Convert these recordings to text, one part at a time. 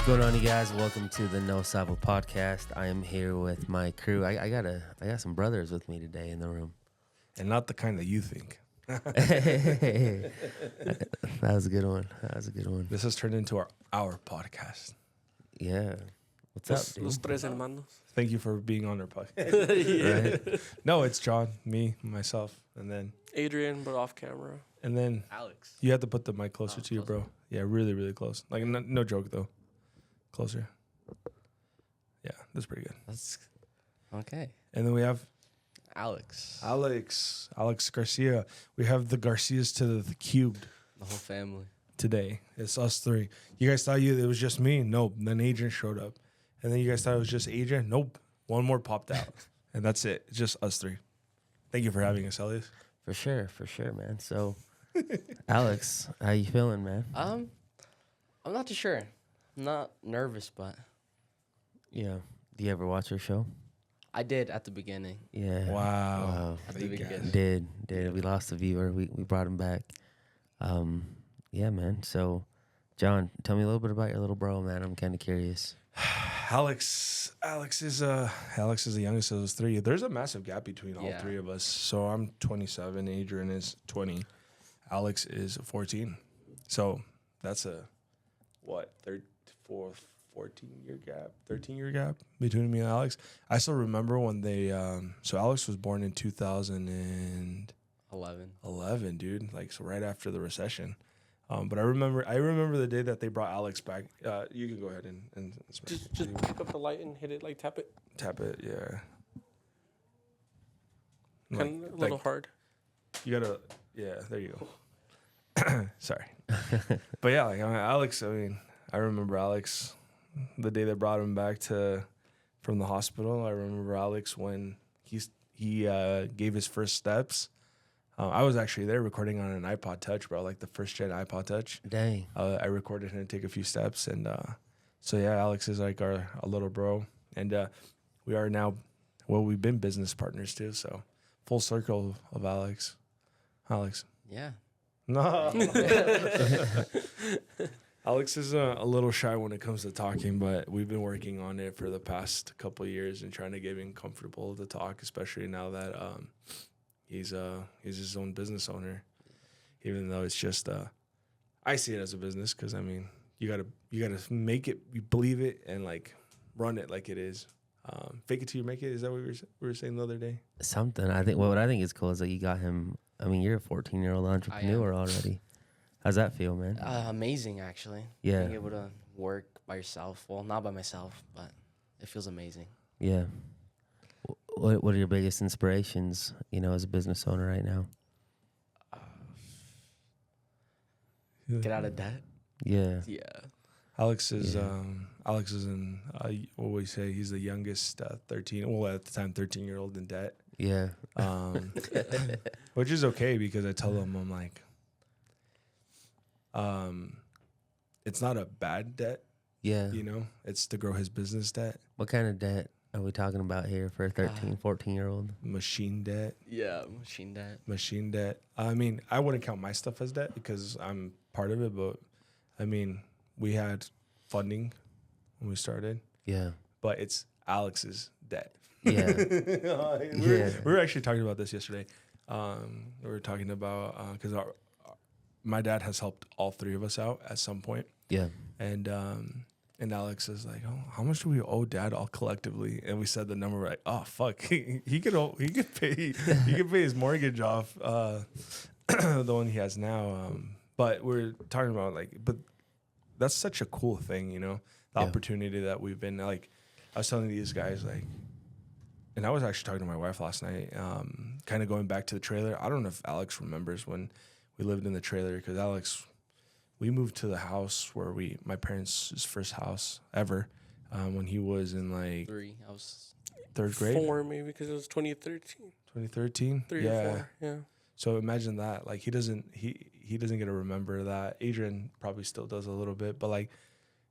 going on, you guys? Welcome to the No Sabo podcast. I am here with my crew. I got some brothers with me today in the room. And not the kind that you think. That was a good one. This has turned into our podcast. Yeah. What's up, dude? Los tres hermanos. Thank you for being on our podcast. Right? No, it's John, me, myself, and then Adrian, but off camera. Alex. you have to put the mic closer to you, bro. Yeah, really, really close. Like no joke though. Closer. Yeah, that's pretty good. That's okay. And then we have Alex. Alex Garcia. We have the Garcias to the cubed The whole family. today. It's us three. You guys thought it was just me? Nope. Then Adrian showed up. And then you guys thought it was just Adrian? Nope. One more popped out. And that's it. It's just us three. Thank you for having us, Elias. For sure, man. So, Alex, how you feeling, man? I'm not too sure. I'm not nervous, but Yeah. Do you ever watch our show? I did at the beginning. Yeah. Wow. At the Big beginning. Did. We lost a viewer. We brought him back. Yeah, man. So, John, tell me a little bit about your little bro, man. I'm kind of curious. Alex is the youngest of those three. There's a massive gap between all three of us. So I'm 27. Adrian is 20. Alex is 14. So that's a 13-year gap between me and Alex. I still remember when they so Alex was born in 2011, dude, like so right after the recession. But I remember the day that they brought Alex back. You can go ahead and Just pick up the light and hit it, like tap it. tap it, yeah. Kind of a little hard. You gotta, yeah, there you go. Sorry. But yeah, like Alex, I remember Alex the day they brought him back from the hospital. I remember Alex when he gave his first steps. I was actually there recording on an iPod Touch, bro, like the first gen iPod Touch. Dang. I recorded him take a few steps, and so yeah, Alex is like our little bro, and we are now, well, we've been business partners too, so full circle of Alex. Yeah. No. Alex is a little shy when it comes to talking, but we've been working on it for the past couple of years and trying to get him comfortable to talk, especially now that he's his own business owner. Even though it's just I see it as a business because you gotta make it, you believe it, and like run it like it is. Fake it till you make it. Is that what we were saying the other day? Something. I think what I think is cool is that you got him. You're a 14-year-old entrepreneur already. How's that feel, man? Amazing, actually. Yeah. Being able to work by yourself. Well, not by myself, but it feels amazing. Yeah. What are your biggest inspirations, as a business owner right now? Get out of debt. Yeah. Yeah. Alex is in what we say, he's the youngest 13, well at the time 13-year-old in debt. Yeah. Which is okay because I tell him, I'm like, it's not a bad debt. Yeah. It's to grow his business debt. What kind of debt are we talking about here for a 13, 14-year-old? Machine debt. Yeah, machine debt. I wouldn't count my stuff as debt because I'm part of it, but we had funding when we started. Yeah. But it's Alex's debt. Yeah. We were actually talking about this yesterday. We were talking about because my dad has helped all three of us out at some point. Yeah. And Alex is like, "Oh, how much do we owe Dad all collectively?" And we said the number. We're like, "Oh fuck, he could pay his mortgage off, the one he has now." But we're talking about but that's such a cool thing, the opportunity that we've been like. I was telling these guys and I was actually talking to my wife last night, kind of going back to the trailer. I don't know if Alex remembers when we lived in the trailer because Alex. We moved to the house where my parents' first house ever, when he was in 3. I was third grade. 4 maybe because it was 2013. 2013. 3 or 4. Yeah. So imagine that. Like he doesn't get to remember that. Adrian probably still does a little bit, but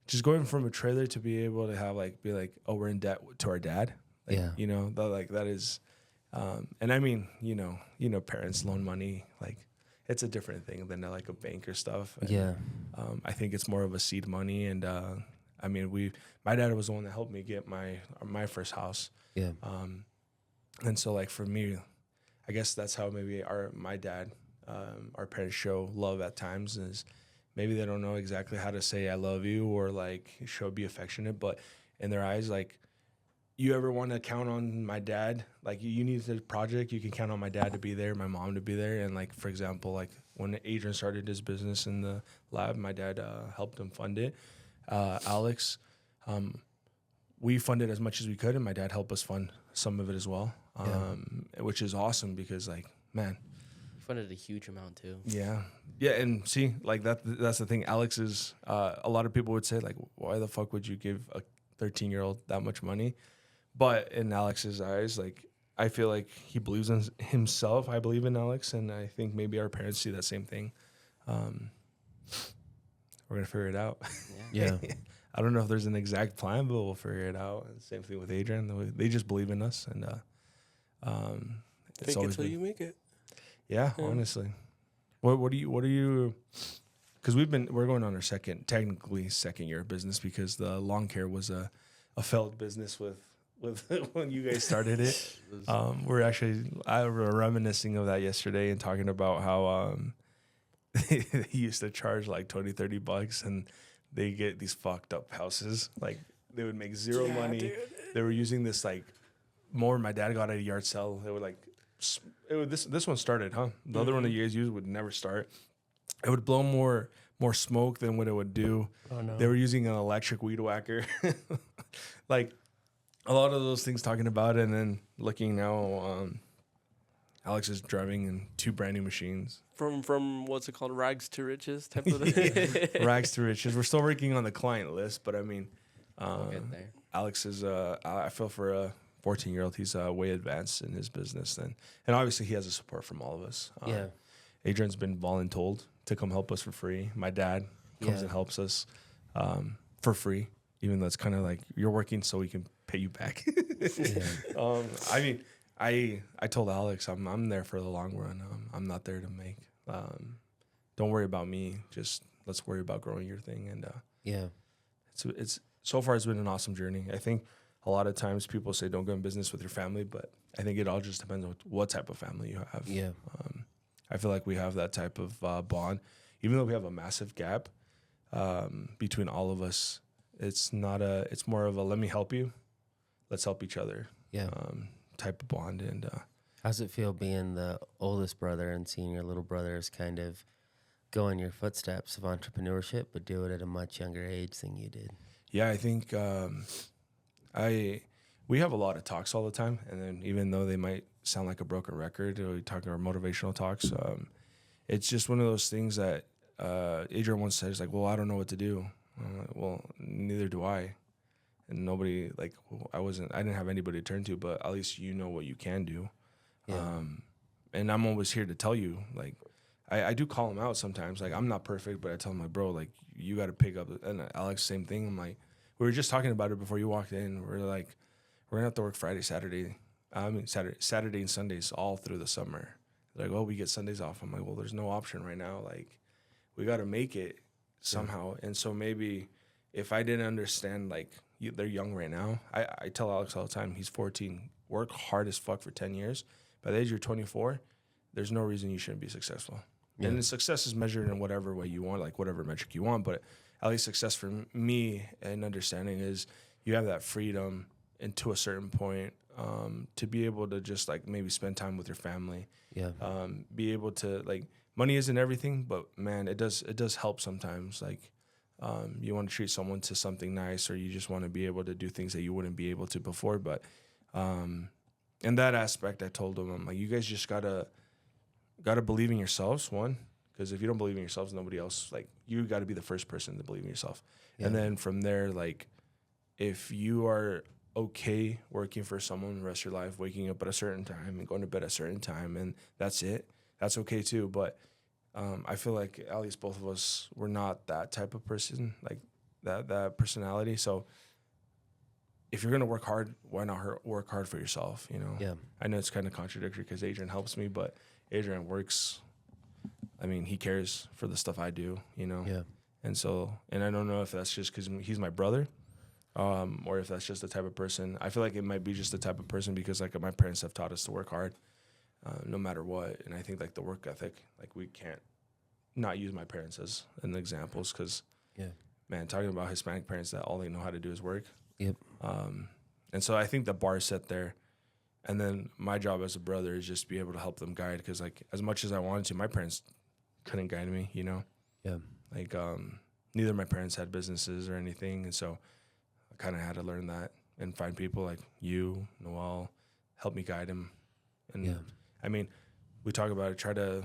just going from a trailer to be able to have be like, oh, we're in debt to our dad. Yeah. That is, and parents loan money it's a different thing than a bank or stuff. And, Yeah. I think it's more of a seed money, and I mean, my dad was the one that helped me get my first house. Yeah. And so like for me, I guess that's how maybe my dad, our parents show love at times is maybe they don't know exactly how to say I love you or like be affectionate, but in their eyes, like, you ever want to count on my dad? Like, you need a project, you can count on my dad to be there, my mom to be there. And like, for example, like when Adrian started his business in the lab, my dad helped him fund it. Alex, we funded as much as we could, and my dad helped us fund some of it as well, which is awesome because, like, man, He funded a huge amount too. yeah, and see, like that's the thing. Alex is a lot of people would say like, why the fuck would you give a 13-year-old that much money? But in Alex's eyes, like, I feel like he believes in himself. I believe in Alex, and I think maybe our parents see that same thing. We're gonna figure it out. Yeah. I don't know if there's an exact plan, but we'll figure it out. And same thing with Adrian. They just believe in us, and it's Fake it always till been, you make it. yeah, honestly. What are you? Because we're going on our technically second year of business, because the lawn care was a failed business with when you guys started it. We're reminiscing of that yesterday and talking about how they used to charge like $20-$30 and they get these fucked up houses. Like, they would make zero money. Dude. They were using this like more. My dad got at a yard sale. They would like this one started, huh? The other one that you guys used would never start. It would blow more smoke than what it would do. Oh no. They were using an electric weed whacker. Like, a lot of those things talking about it, and then looking now, Alex is driving in 2 brand new machines. From what's it called, rags to riches type of thing. Rags to riches. We're still working on the client list, but I mean, We'll get there. Alex is, I feel for a 14-year-old, he's way advanced in his business. And obviously he has the support from all of us. Yeah. Adrian's been voluntold to come help us for free. My dad comes and helps us for free, even though it's kind of like, you're working so we can pay you back. I mean, I told Alex I'm there for the long run. I'm not there to make. Don't worry about me. Just let's worry about growing your thing. And it's so far it's been an awesome journey. I think a lot of times people say don't go in business with your family, but I think it all just depends on what type of family you have. Yeah. I feel like we have that type of bond, even though we have a massive gap between all of us. It's more of a let me help you, let's help each other. Yeah. Type of bond. And How's it feel being the oldest brother and seeing your little brothers kind of go in your footsteps of entrepreneurship, but do it at a much younger age than you did? yeah, I think we have a lot of talks all the time, and then even though they might sound like a broken record, we talk our motivational talks. It's just one of those things that Adrian once said, "Is like, well, I don't know what to do." I'm like, well, neither do I. And nobody, like, I didn't have anybody to turn to, but at least you know what you can do. Yeah. And I'm always here to tell you, like, I do call him out sometimes. Like, I'm not perfect, but I tell him, like, bro, like, you got to pick up. And Alex, same thing. I'm like, we were just talking about it before you walked in. We're like, we're going to have to work Saturday and Sundays all through the summer. They're like, oh, we get Sundays off. I'm like, well, there's no option right now. Like, we got to make it somehow. Yeah. And so maybe if I didn't understand, like, they're young right now. I tell Alex all the time, he's 14. Work hard as fuck for 10 years. By the age you're 24, there's no reason you shouldn't be successful. Yeah. And success is measured in whatever way you want, like whatever metric you want. But at least success for me and understanding is you have that freedom and to a certain point to be able to just like maybe spend time with your family. Yeah. Be able to, like, money isn't everything, but man, it does help sometimes. Like, you want to treat someone to something nice, or you just want to be able to do things that you wouldn't be able to before. But in that aspect, I told them, I'm like, you guys just gotta believe in yourselves, one, because if you don't believe in yourselves, nobody else, like, you got to be the first person to believe in yourself. Yeah. And then from there, like, if you are okay working for someone the rest of your life, waking up at a certain time and going to bed at a certain time, and that's it, that's okay too. But I feel like at least both of us were not that type of person, like that personality. So if you're going to work hard, why not work hard for yourself, you know? Yeah. I know it's kind of contradictory because Adrian helps me, but Adrian works, I mean, he cares for the stuff I do, you know? Yeah. And so, and I don't know if that's just because he's my brother, or if that's just the type of person. I feel like it might be just the type of person because like my parents have taught us to work hard, no matter what. And I think like the work ethic, like we can't not use my parents as an examples because, man, talking about Hispanic parents that all they know how to do is work. Yep. And so I think the bar is set there. And then my job as a brother is just to be able to help them guide because like as much as I wanted to, my parents couldn't guide me, you know? Yeah. Like neither of my parents had businesses or anything. And so I kind of had to learn that and find people like you, Noel, help me guide him. And I mean, we talk about it,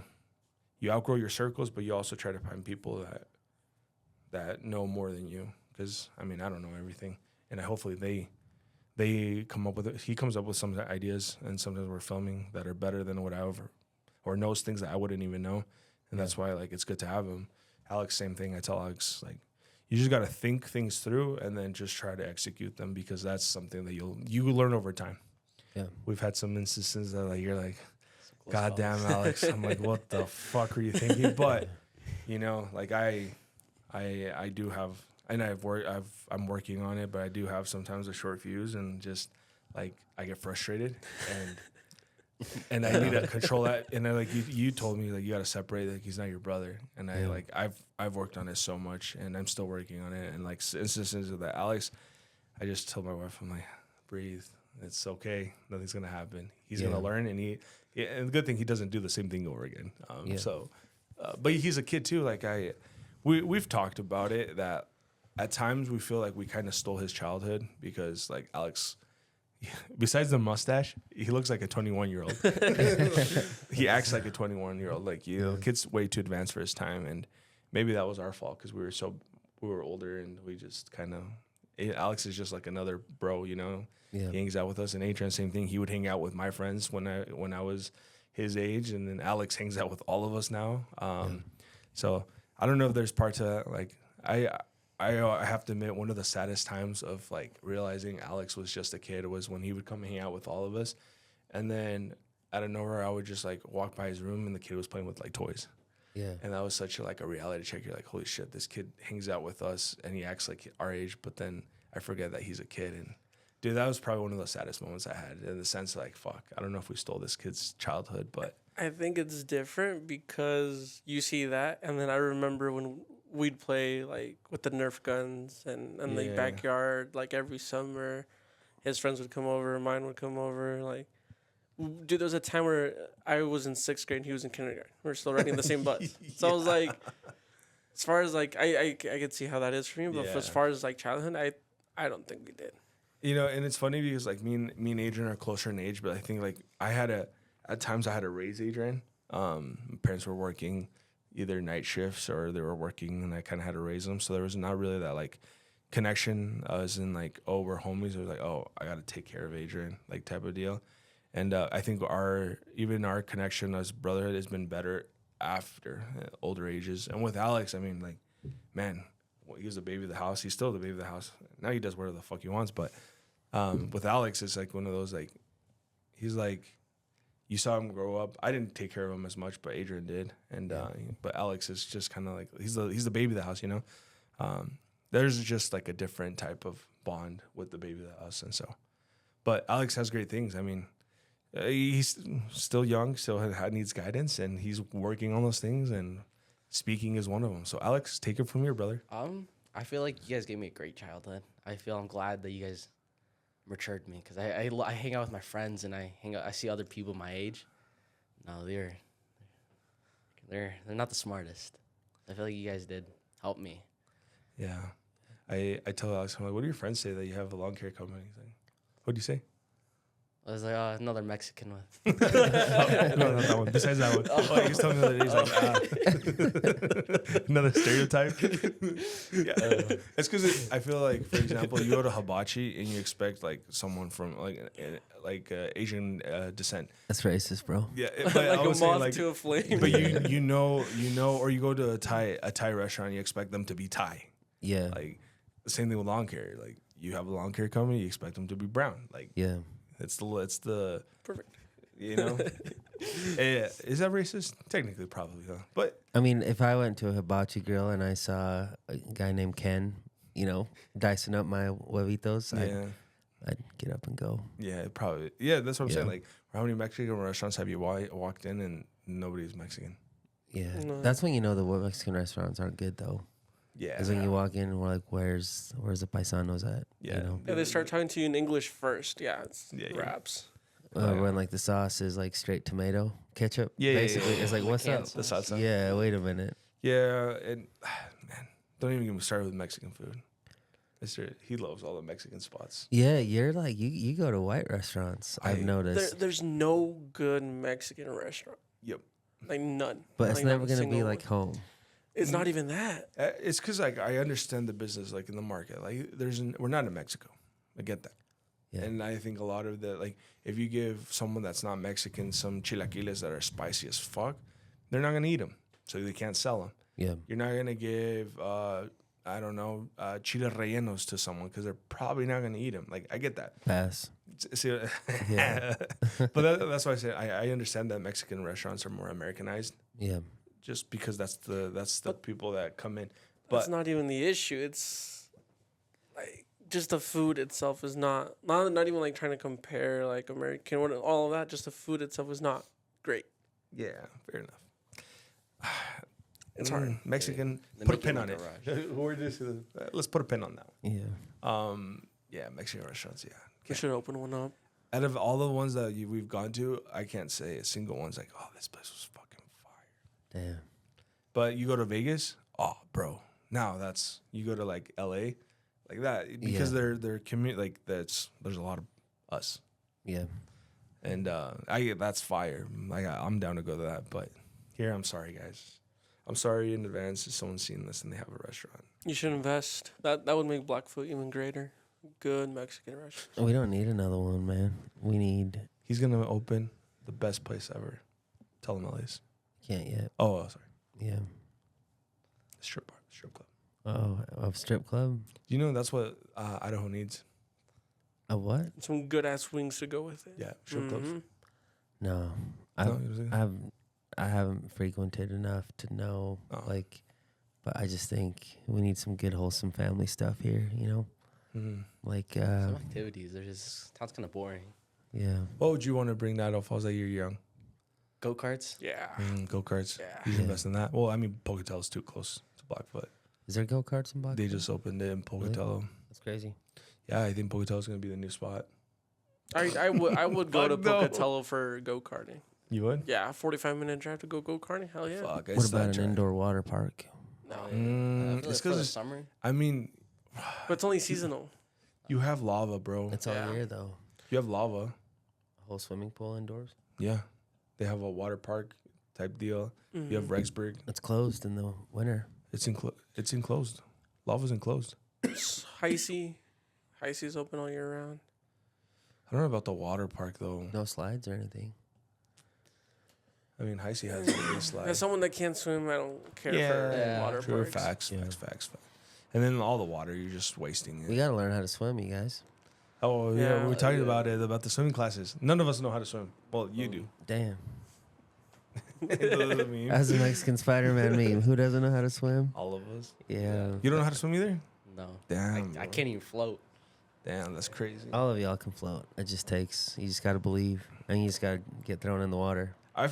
you outgrow your circles, but you also try to find people that know more than you. Because, I mean, I don't know everything. And hopefully they come up with it. He comes up with some ideas, and sometimes we're filming that are better than what I or knows things that I wouldn't even know. And that's why, like, it's good to have him. Alex, same thing. I tell Alex, like, you just got to think things through and then just try to execute them because that's something that you learn over time. Yeah. We've had some instances that like, you're like, God damn, Alex. I'm like, what the fuck are you thinking? But, you know, like I do have, and I'm working on it, but I do have sometimes a short fuse and just like, I get frustrated and I need to control that. And I like, you told me like, you got to separate, like he's not your brother. And I like, I've worked on it so much and I'm still working on it. And like instances of that, Alex, I just told my wife, I'm like, breathe. It's okay. Nothing's going to happen. He's going to learn. And and the good thing, he doesn't do the same thing over again. But he's a kid too. Like we've talked about it that at times we feel like we kind of stole his childhood because like Alex, besides the mustache, he looks like a 21-year-old. He acts like a 21-year-old. Like, you know, kid's way too advanced for his time. And maybe that was our fault because we were older and we just kind of, Alex is just like another bro, you know? Yeah. He hangs out with us. And Adrian, same thing. He would hang out with my friends when I was his age. And then Alex hangs out with all of us now. So I don't know if there's part to that. Like, I have to admit, one of the saddest times of like realizing Alex was just a kid was when he would come hang out with all of us, and then out of nowhere I would just like walk by his room and the kid was playing with like toys. Yeah, and that was such a reality check. You're like, holy shit, this kid hangs out with us and he acts like our age, but then I forget that he's a kid. And dude, that was probably one of the saddest moments I had in the sense like, fuck, I don't know if we stole this kid's childhood, but I think it's different because you see that, and then I remember when we'd play like with the Nerf guns and the backyard like every summer. His friends would come over, mine would come over. Like, dude, there was a time where I was in 6th grade and he was in kindergarten. We were still riding the same bus. So I was like, as far as like, I could see how that is for me, but as far as like childhood, I don't think we did. You know, and it's funny because like me and Adrian are closer in age, but I think like at times I had to raise Adrian. My parents were working either night shifts or they were working and I kind of had to raise them. So there was not really that like connection as in like, oh, we're homies. It was like, oh, I got to take care of Adrian, like type of deal. And I think our connection as brotherhood has been better after older ages. And with Alex, I mean, like, man, he was the baby of the house. He's still the baby of the house. Now he does whatever the fuck he wants. But with Alex, it's like one of those, like, he's like, you saw him grow up. I didn't take care of him as much, but Adrian did. And but Alex is just kind of like, he's the baby of the house, you know? There's just like a different type of bond with the baby of the house. And so, but Alex has great things. I mean, he's still young, still needs guidance, and he's working on those things, and speaking is one of them. So Alex, take it from here, brother. I feel like you guys gave me a great childhood. I'm glad that you guys matured me because I hang out with my friends and I see other people my age. No, they're not the smartest. I feel like you guys did help me. Yeah, I tell Alex, I'm like, what do your friends say that you have a lawn care company? He's like, what do you say? I was like, another Mexican one. No, not that one. Besides that one. Oh, he was telling me the other day, he's like, another stereotype. Yeah. It's because I feel like, for example, you go to hibachi and you expect like someone from like Asian descent. That's racist, bro. Yeah, but like a moth to a flame. But you know, or you go to a Thai restaurant, you expect them to be Thai. Yeah. Like the same thing with lawn care. Like you have a lawn care company, you expect them to be brown. Like yeah. It's the perfect. You know, is that racist? Technically, probably, huh? But I mean, if I went to a hibachi grill and I saw a guy named Ken dicing up my huevitos, Yeah. I'd get up and go. Yeah, probably. Yeah, that's what I'm saying. Yeah. Like, how many Mexican restaurants have you walked in and nobody's Mexican? Yeah, No. that's when you know the Mexican restaurants aren't good though. Yeah. Is when you walk in and we're like, where's the paisanos at? Yeah. You know? Yeah, they start talking to you in English first. Yeah, it's Yeah, yeah. wraps. When like the sauce is like straight tomato ketchup. Yeah, yeah, basically, yeah. it's like, what's up? cans. The salsa. Yeah, wait a minute. Yeah, and man, don't even get me started with Mexican food. He loves all the Mexican spots. Yeah, you're like you go to white restaurants. I've noticed, There's no good Mexican restaurant. Yep. Like none. but it's Like, never not a gonna be single like one. home. It's not even that. It's because like I understand the business, like in the market. Like we're not in Mexico. I get that. Yeah. And I think a lot of the, like, if you give someone that's not Mexican some chilaquiles that are spicy as fuck, they're not going to eat them. So they can't sell them. Yeah, You're not going to give, I don't know, chile rellenos to someone because they're probably not going to eat them. Like, I get that. pass. See, Yeah. but that's why I say I understand that Mexican restaurants are more Americanized Yeah, just because that's the people that come in. That's But not even the issue. It's like just the food itself is not even like trying to compare like American all of that. Just the food itself is not great. yeah, fair enough. It's hard. Mexican. They Put a make pin you on make it. a Where this is- Let's put a pin on that yeah. one. Yeah, Mexican restaurants. Yeah. We should open one up. Out of all the ones that we've gone to, I can't say a single one's like, oh, this place was fucking fire. Damn. But you go to Vegas, oh, bro. Now you go to like LA, like that because Yeah. they're community, like there's a lot of us, Yeah. and that's fire. Like I'm down to go to that. But here, I'm sorry, guys. I'm sorry in advance if someone's seen this and they have a restaurant. You should invest. That would make Blackfoot even greater. Good Mexican restaurant. We don't need another one, man. We need. He's gonna open the best place ever. Tell him, Elise. Can't yet. Oh, sorry, Yeah. strip bar, strip club. Oh, a strip club. Do you know that's what Idaho needs? A what? Some good ass wings to go with it. Yeah, strip clubs. Mhm. No, No, you know what I'm saying? I haven't frequented enough to know. Oh. Like, but I just think we need some good wholesome family stuff here. You know, Mhm. like Some activities. They're just sounds kind of boring. yeah. What would you want to bring that off? I was like, you're young. Go karts. Yeah. Go karts. Yeah. You Yeah. invest in that. Well, I mean, Pocatello's too close to Blackfoot. Is there go karts in Blackfoot? They just opened it in Pocatello. That's crazy. Yeah, I think Pocatello's gonna be the new spot. I would go to Fuck no. Pocatello for go karting. You would? Yeah, 45-minute drive to go karting. Hell yeah. Fuck. What about an indoor water park? No, It's for the because summer. I mean, but it's only seasonal. you have lava, bro. It's all Yeah. year though. You have lava. A whole swimming pool indoors. Yeah, they have a water park type deal. You have Rexburg. It's closed in the winter. It's enclosed. Lava's enclosed. Heisey's open all year round. I don't know about the water park though. No slides or anything. I mean, Heisey has a big slide. As someone that can't swim, I don't care for Yeah, water True, parks. facts. Yeah. And then all the water, you're just wasting We it. gotta learn how to swim, you guys. Oh yeah, Yeah. we were talking about it, about the swimming classes. None of us know how to swim. Well, you do. Damn. The meme. As a Mexican Spider-Man meme, who doesn't know how to swim? All of us. Yeah. You don't know how to swim either? No. Damn. I bro. can't even float. Damn, that's crazy. All of y'all can float. It just takes. You just gotta believe, and you just gotta get thrown in the water. I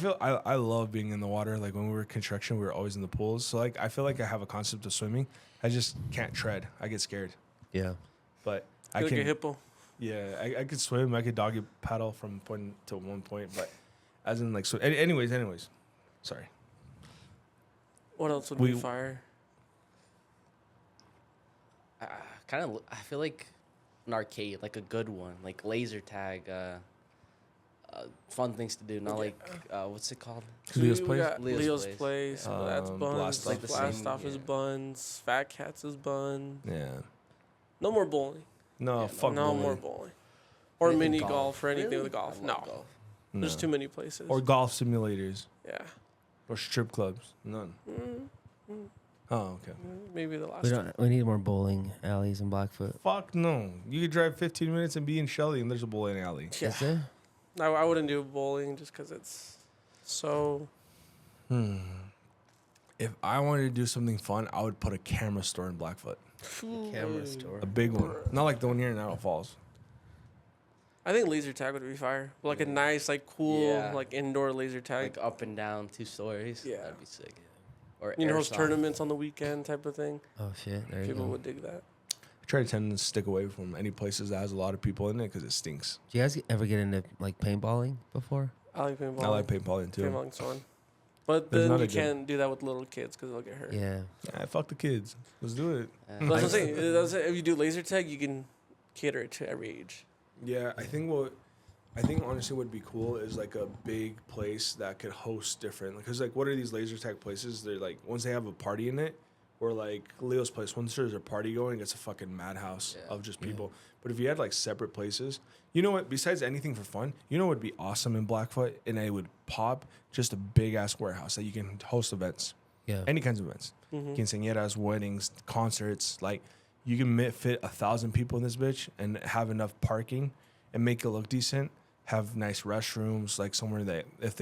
love being in the water. Like when we were construction, we were always in the pools. So like I feel like I have a concept of swimming. I just can't tread. I get scared. Yeah. But I I like a can. hippo. Yeah, I could swim. I could doggy paddle from point to one point. But as in like so. Anyways. Sorry. What else would We- be fire? I feel like an arcade, like a good one, like laser tag, fun things to do. Not like what's it called? Leo's We Place? got Leo's Leo's Place. Place. Yeah. That's buns. Blast Like Off. the Like the Blast same, Off is yeah. buns. Fat Cats is bun. Yeah. No more bowling. No, Yeah, fuck no bowling. more bowling. Or Anything mini golf. golf or anything Really? with golf. I No. love golf. There's No. too many places. Or golf simulators. yeah. Or strip clubs. None. Oh, okay. Maybe the last We one. don't. We need more bowling alleys in Blackfoot. Fuck no. You could drive 15 minutes and be in Shelley and there's a bowling alley. Yeah. Is there? I wouldn't do bowling just because it's so. If I wanted to do something fun, I would put a camera store in Blackfoot. Camera store. A big one, not like the one here in Idle Falls. I think laser tag would be fire. Like a nice, like cool, Yeah. like indoor laser tag. Like up and down 2 stories. Yeah. That'd be sick. Or You know, those airsoft. tournaments on the weekend type of thing. Oh shit! There you People go. would dig that. I try to tend to stick away from any places that has a lot of people in it because it stinks. Do you guys ever get into like paintballing before? I like paintball. I like paintballing too. Paintballing's fun. But There's then not you a good- can't do that with little kids because they'll get hurt. Yeah. Yeah, fuck the kids. Let's do it. That's what I'm saying. If you do laser tag, you can cater it to every age. Yeah, I think honestly would be cool is like a big place that could host different. Because like, what are these laser tag places? They're like once they have a party in it, or like Leo's place. Once there's a party going, it's a fucking madhouse of just people. But if you had like separate places, you know what? Besides anything for fun, you know what would be awesome in Blackfoot, and it would pop just a big ass warehouse that you can host events. Yeah. Any kinds of events. Quinceañeras, weddings, concerts. Like you can fit 1,000 people in this bitch and have enough parking and make it look decent. Have nice restrooms, like somewhere that if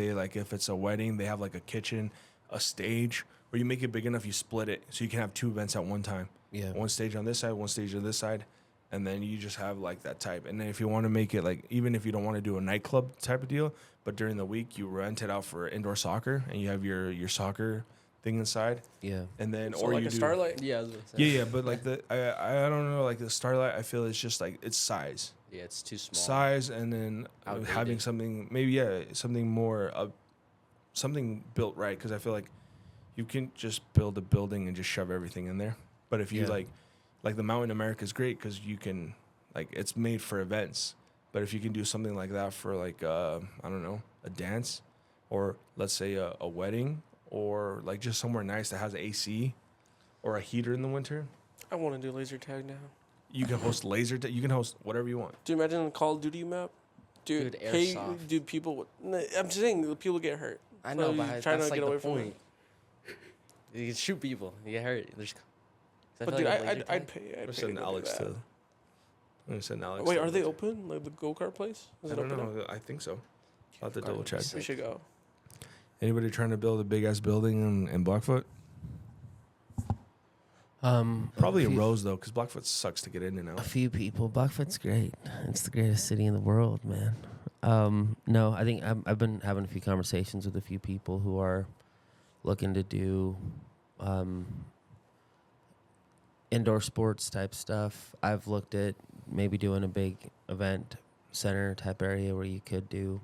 it's a wedding, they have like a kitchen, a stage, or you make it big enough, you split it so you can have 2 events at one time. Yeah. One stage on this side, one stage on this side, and then you just have like that type. And then if you want to make it like, even if you don't want to do a nightclub type of deal, but during the week you rent it out for indoor soccer and you have your soccer thing inside. Yeah. And then So or like you a do Starlight. Yeah, I was gonna say. Yeah, but like I don't know, like the Starlight, I feel it's just like it's size. Yeah, it's too small. Size, and then Outdated. having something something more something built right, because I feel like you can just build a building and just shove everything in there. But if you Yeah. like the Mountain America is great because you can like it's made for events. But if you can do something like that for like I don't know, a dance, or let's say a wedding, or like just somewhere nice that has AC or a heater in the winter, I want to do laser tag now. you can host you can host whatever you want. Do you imagine a Call of Duty map? Dude, Dude, hey, airsoft. dude, people. I'm just saying, people get hurt. I So know, you but try that's to like get the away from point. You can shoot people. You get hurt. But dude, I'd pay. I'm I'd pay sending to go Alex do that. to. I'm gonna send Alex. Wait, to are they look. open? Like the go kart place? Is I it don't open? know. I think so. I'll have to double check. We should go. Anybody trying to build a big ass building in Blackfoot? Probably a in few, Rose though, because Blackfoot sucks to get in and a out. few people. Blackfoot's great. It's the greatest city in the world, man. No, I think I've been having a few conversations with a few people who are looking to do indoor sports type stuff. I've looked at maybe doing a big event center type area where you could do.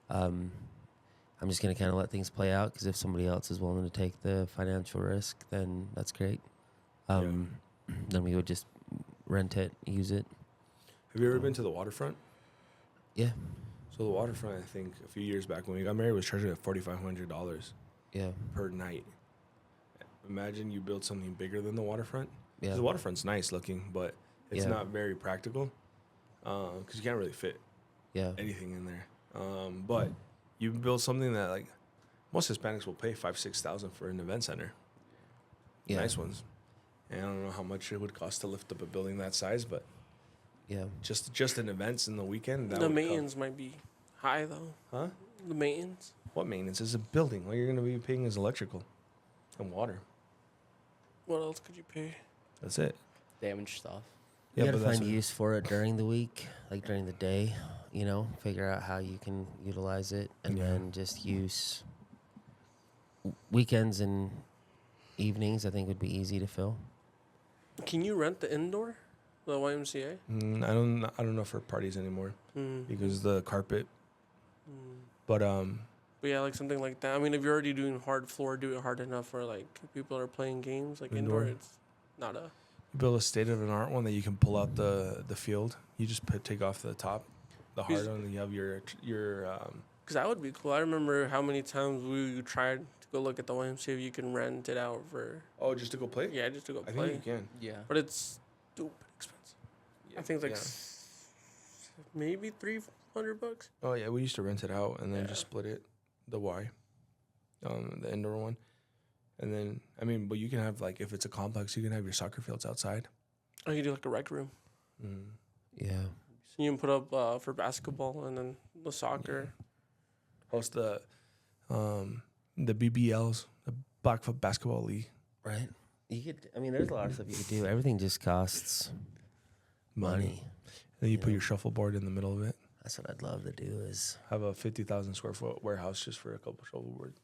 I'm just going to kind of let things play out, because if somebody else is willing to take the financial risk, then that's great. Then we would just rent it, use it. Have you ever been to the waterfront? Yeah. So the waterfront, I think a few years back when we got married, was charging at $4,500 Yeah. per night. Imagine you build something bigger than the waterfront. 'Cause Yeah. the waterfront's nice looking, but it's Yeah. not very practical because you can't really fit Yeah. anything in there. But you build something that like most Hispanics will pay 5,000-6,000 for an event center. Yeah. Nice ones. And I don't know how much it would cost to lift up a building that size, but Yeah. just in events in the weekend. That The would maintenance might be high though. Huh? The maintenance. What maintenance? Is a building. All you're going to be paying is electrical and water. What else could you pay? That's it. Damage stuff. You gotta but that's find what- use for it during the week, like during the day, figure out how you can utilize it, and Yeah. then just use weekends and evenings. I think would be easy to fill. Can you rent the indoor? The YMCA? I don't know for parties anymore Mm. because the carpet. Mm. But But yeah, like something like that. I mean, if you're already doing hard floor, do it hard enough for like people are playing games. Like indoor, Indoor. it's not a. you build a state of an art one that you can pull out the field. You just take off the top, the hard one, and you have your Because that would be cool. I remember how many times we tried to go look at the YMCA if you can rent it out for. Oh, just to go play? Yeah, just to go I play. think you can. Yeah. But it's stupid expensive. I think it's like Yeah. maybe $300. Oh yeah, we used to rent it out and then Yeah. just split it, the Y, the indoor one, and then but you can have like if it's a complex, you can have your soccer fields outside. Or you do like a rec room. Mm. Yeah. So you can put up for basketball and then the soccer. Host the BBLs, the Blackfoot Basketball League. Right. You could. I mean, there's a lot of stuff you could do. Everything just costs money. Then you You put know? your shuffleboard in the middle of it. That's what I'd love to do. Is Have a 50,000 square foot warehouse just for a couple shuffleboards.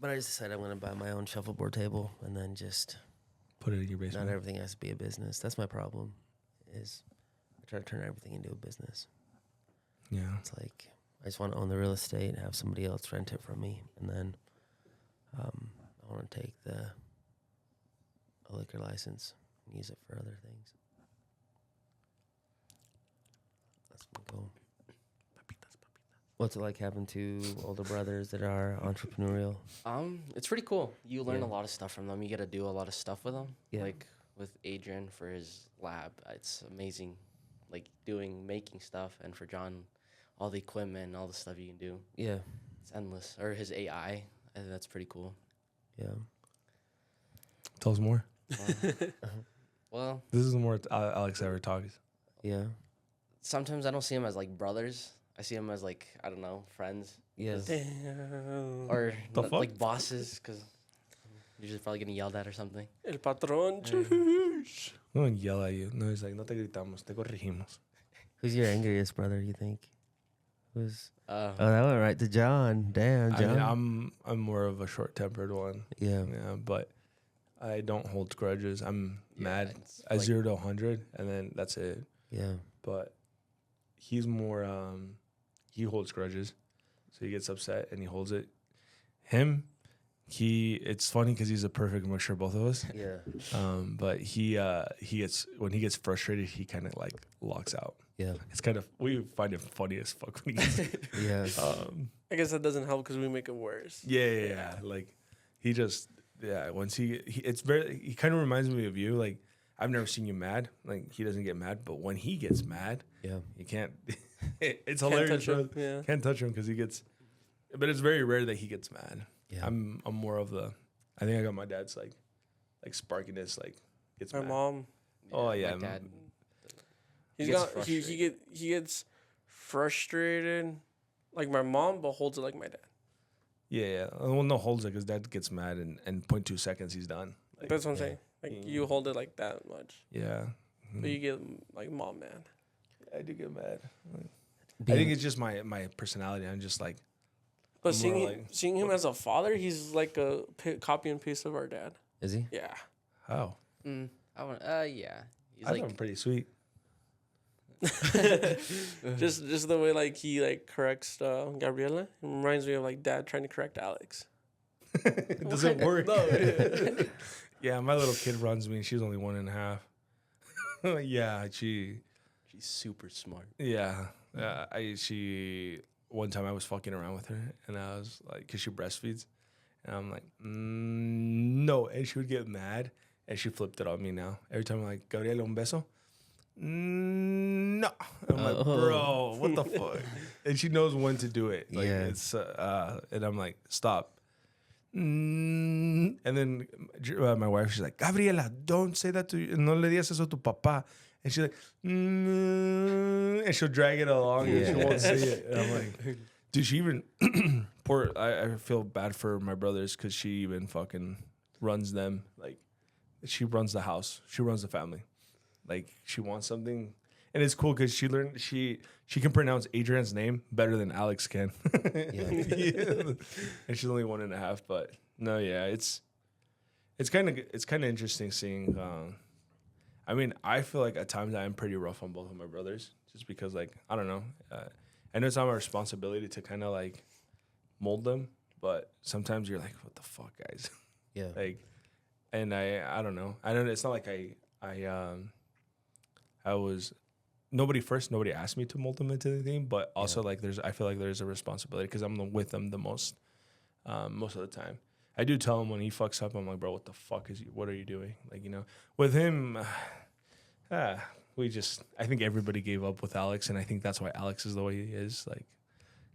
but I just decided I'm gonna buy my own shuffleboard table and then just Put it in your basement. not everything has to be a business. That's my problem. Is I try to turn everything into a business. Yeah. It's like I just want to own the real estate and have somebody else rent it from me, and then I want to take a liquor license and use it for other things. That's my goal. What's it like having two older brothers that are entrepreneurial? It's pretty cool. You learn Yeah. a lot of stuff from them. You get to do a lot of stuff with them. Yeah. Like with Adrian for his lab, it's amazing. Like making stuff, and for John, all the equipment and all the stuff you can do. Yeah, It's endless. Or his AI, I think that's pretty cool. yeah. Tell us more. Well, This is the more Alex ever talks. Yeah, sometimes I don't see them as like brothers. I see them as like, I don't know, friends. yeah. Damn. Or The fuck? like bosses, because you're just probably getting yelled at or something. El patrón. We don't yell at you. No, he's like, no te gritamos, te corregimos. Who's your angriest brother? You think? Who's? Uh, Oh, that went right to John. Damn, I John. mean, I'm more of a short-tempered one. yeah, Yeah, but I don't hold grudges. I'm Yeah, mad it's at like- 0 to 100, and then that's it. yeah, But he's more, he holds grudges. So he gets upset and he holds it. It's funny because he's a perfect mixture of both of us. yeah, But he gets, when he gets frustrated, he kind of like locks out. yeah, It's kind of, we find it funny as fuck when he gets, yeah. I guess that doesn't help because we make it worse. yeah. Like he just, once he kind of reminds me of you. Like I've never seen you mad. Like he doesn't get mad, but when he gets mad, Yeah. you can't, it's Can't hilarious. touch him. bro. Yeah. Can't touch him because he gets, but it's very rare that he gets mad. Yeah. I'm more of the, I think I got my dad's like sparkiness, like gets My mad. mom. Oh, yeah, My dad. He Gets got he gets frustrated, like my mom, but holds it like my dad. Yeah. Well, no holds it because dad gets mad and 0.2 seconds he's done. Like, That's what I'm yeah. saying. Like you hold it like that much, yeah. but you get like mom mad. I do get mad. I Being- think it's just my personality. I'm just like, But I'm more like- seeing him as a father, he's like a copy and paste of our dad. Is he? Yeah. how? I want. Yeah. He's I like. think I'm pretty sweet. just the way like he like corrects Gabriela. It reminds me of like dad trying to correct Alex. It doesn't work. No. Yeah, my little kid runs me and she's only 1.5. Yeah, She's super smart. yeah. One time I was fucking around with her and I was like, because she breastfeeds. And I'm like, no. And she would get mad and she flipped it on me now. Every time I'm like, Gabriela, un beso? No. I'm like, bro, what the fuck? And she knows when to do it. Like, Yeah. it's, and I'm like, stop. And then my wife, she's like, Gabriela, don't say that to you. No le digas eso a tu papá. And she's like, and she'll drag it along and she won't say it. And I'm like, dude, she even, I feel bad for my brothers because she even fucking runs them. Like, she runs the house. She runs the family. Like, she wants something. And it's cool because she learned, she can pronounce Adrian's name better than Alex can. Yeah. And she's only 1.5, but no, yeah, it's kind of interesting seeing, I mean, I feel like at times I'm pretty rough on both of my brothers just because, like, I don't know. I know it's not my responsibility to kind of, like, mold them, but sometimes you're like, what the fuck, guys? Yeah. Like, and I don't know. It's not like I was, nobody asked me to mold them into anything, but also, like, I feel like there's a responsibility because I'm with them the most of the time. I do tell him when he fucks up, I'm like, bro, what are you doing? Like, you know, with him, I think everybody gave up with Alex, and I think that's why Alex is the way he is. Like,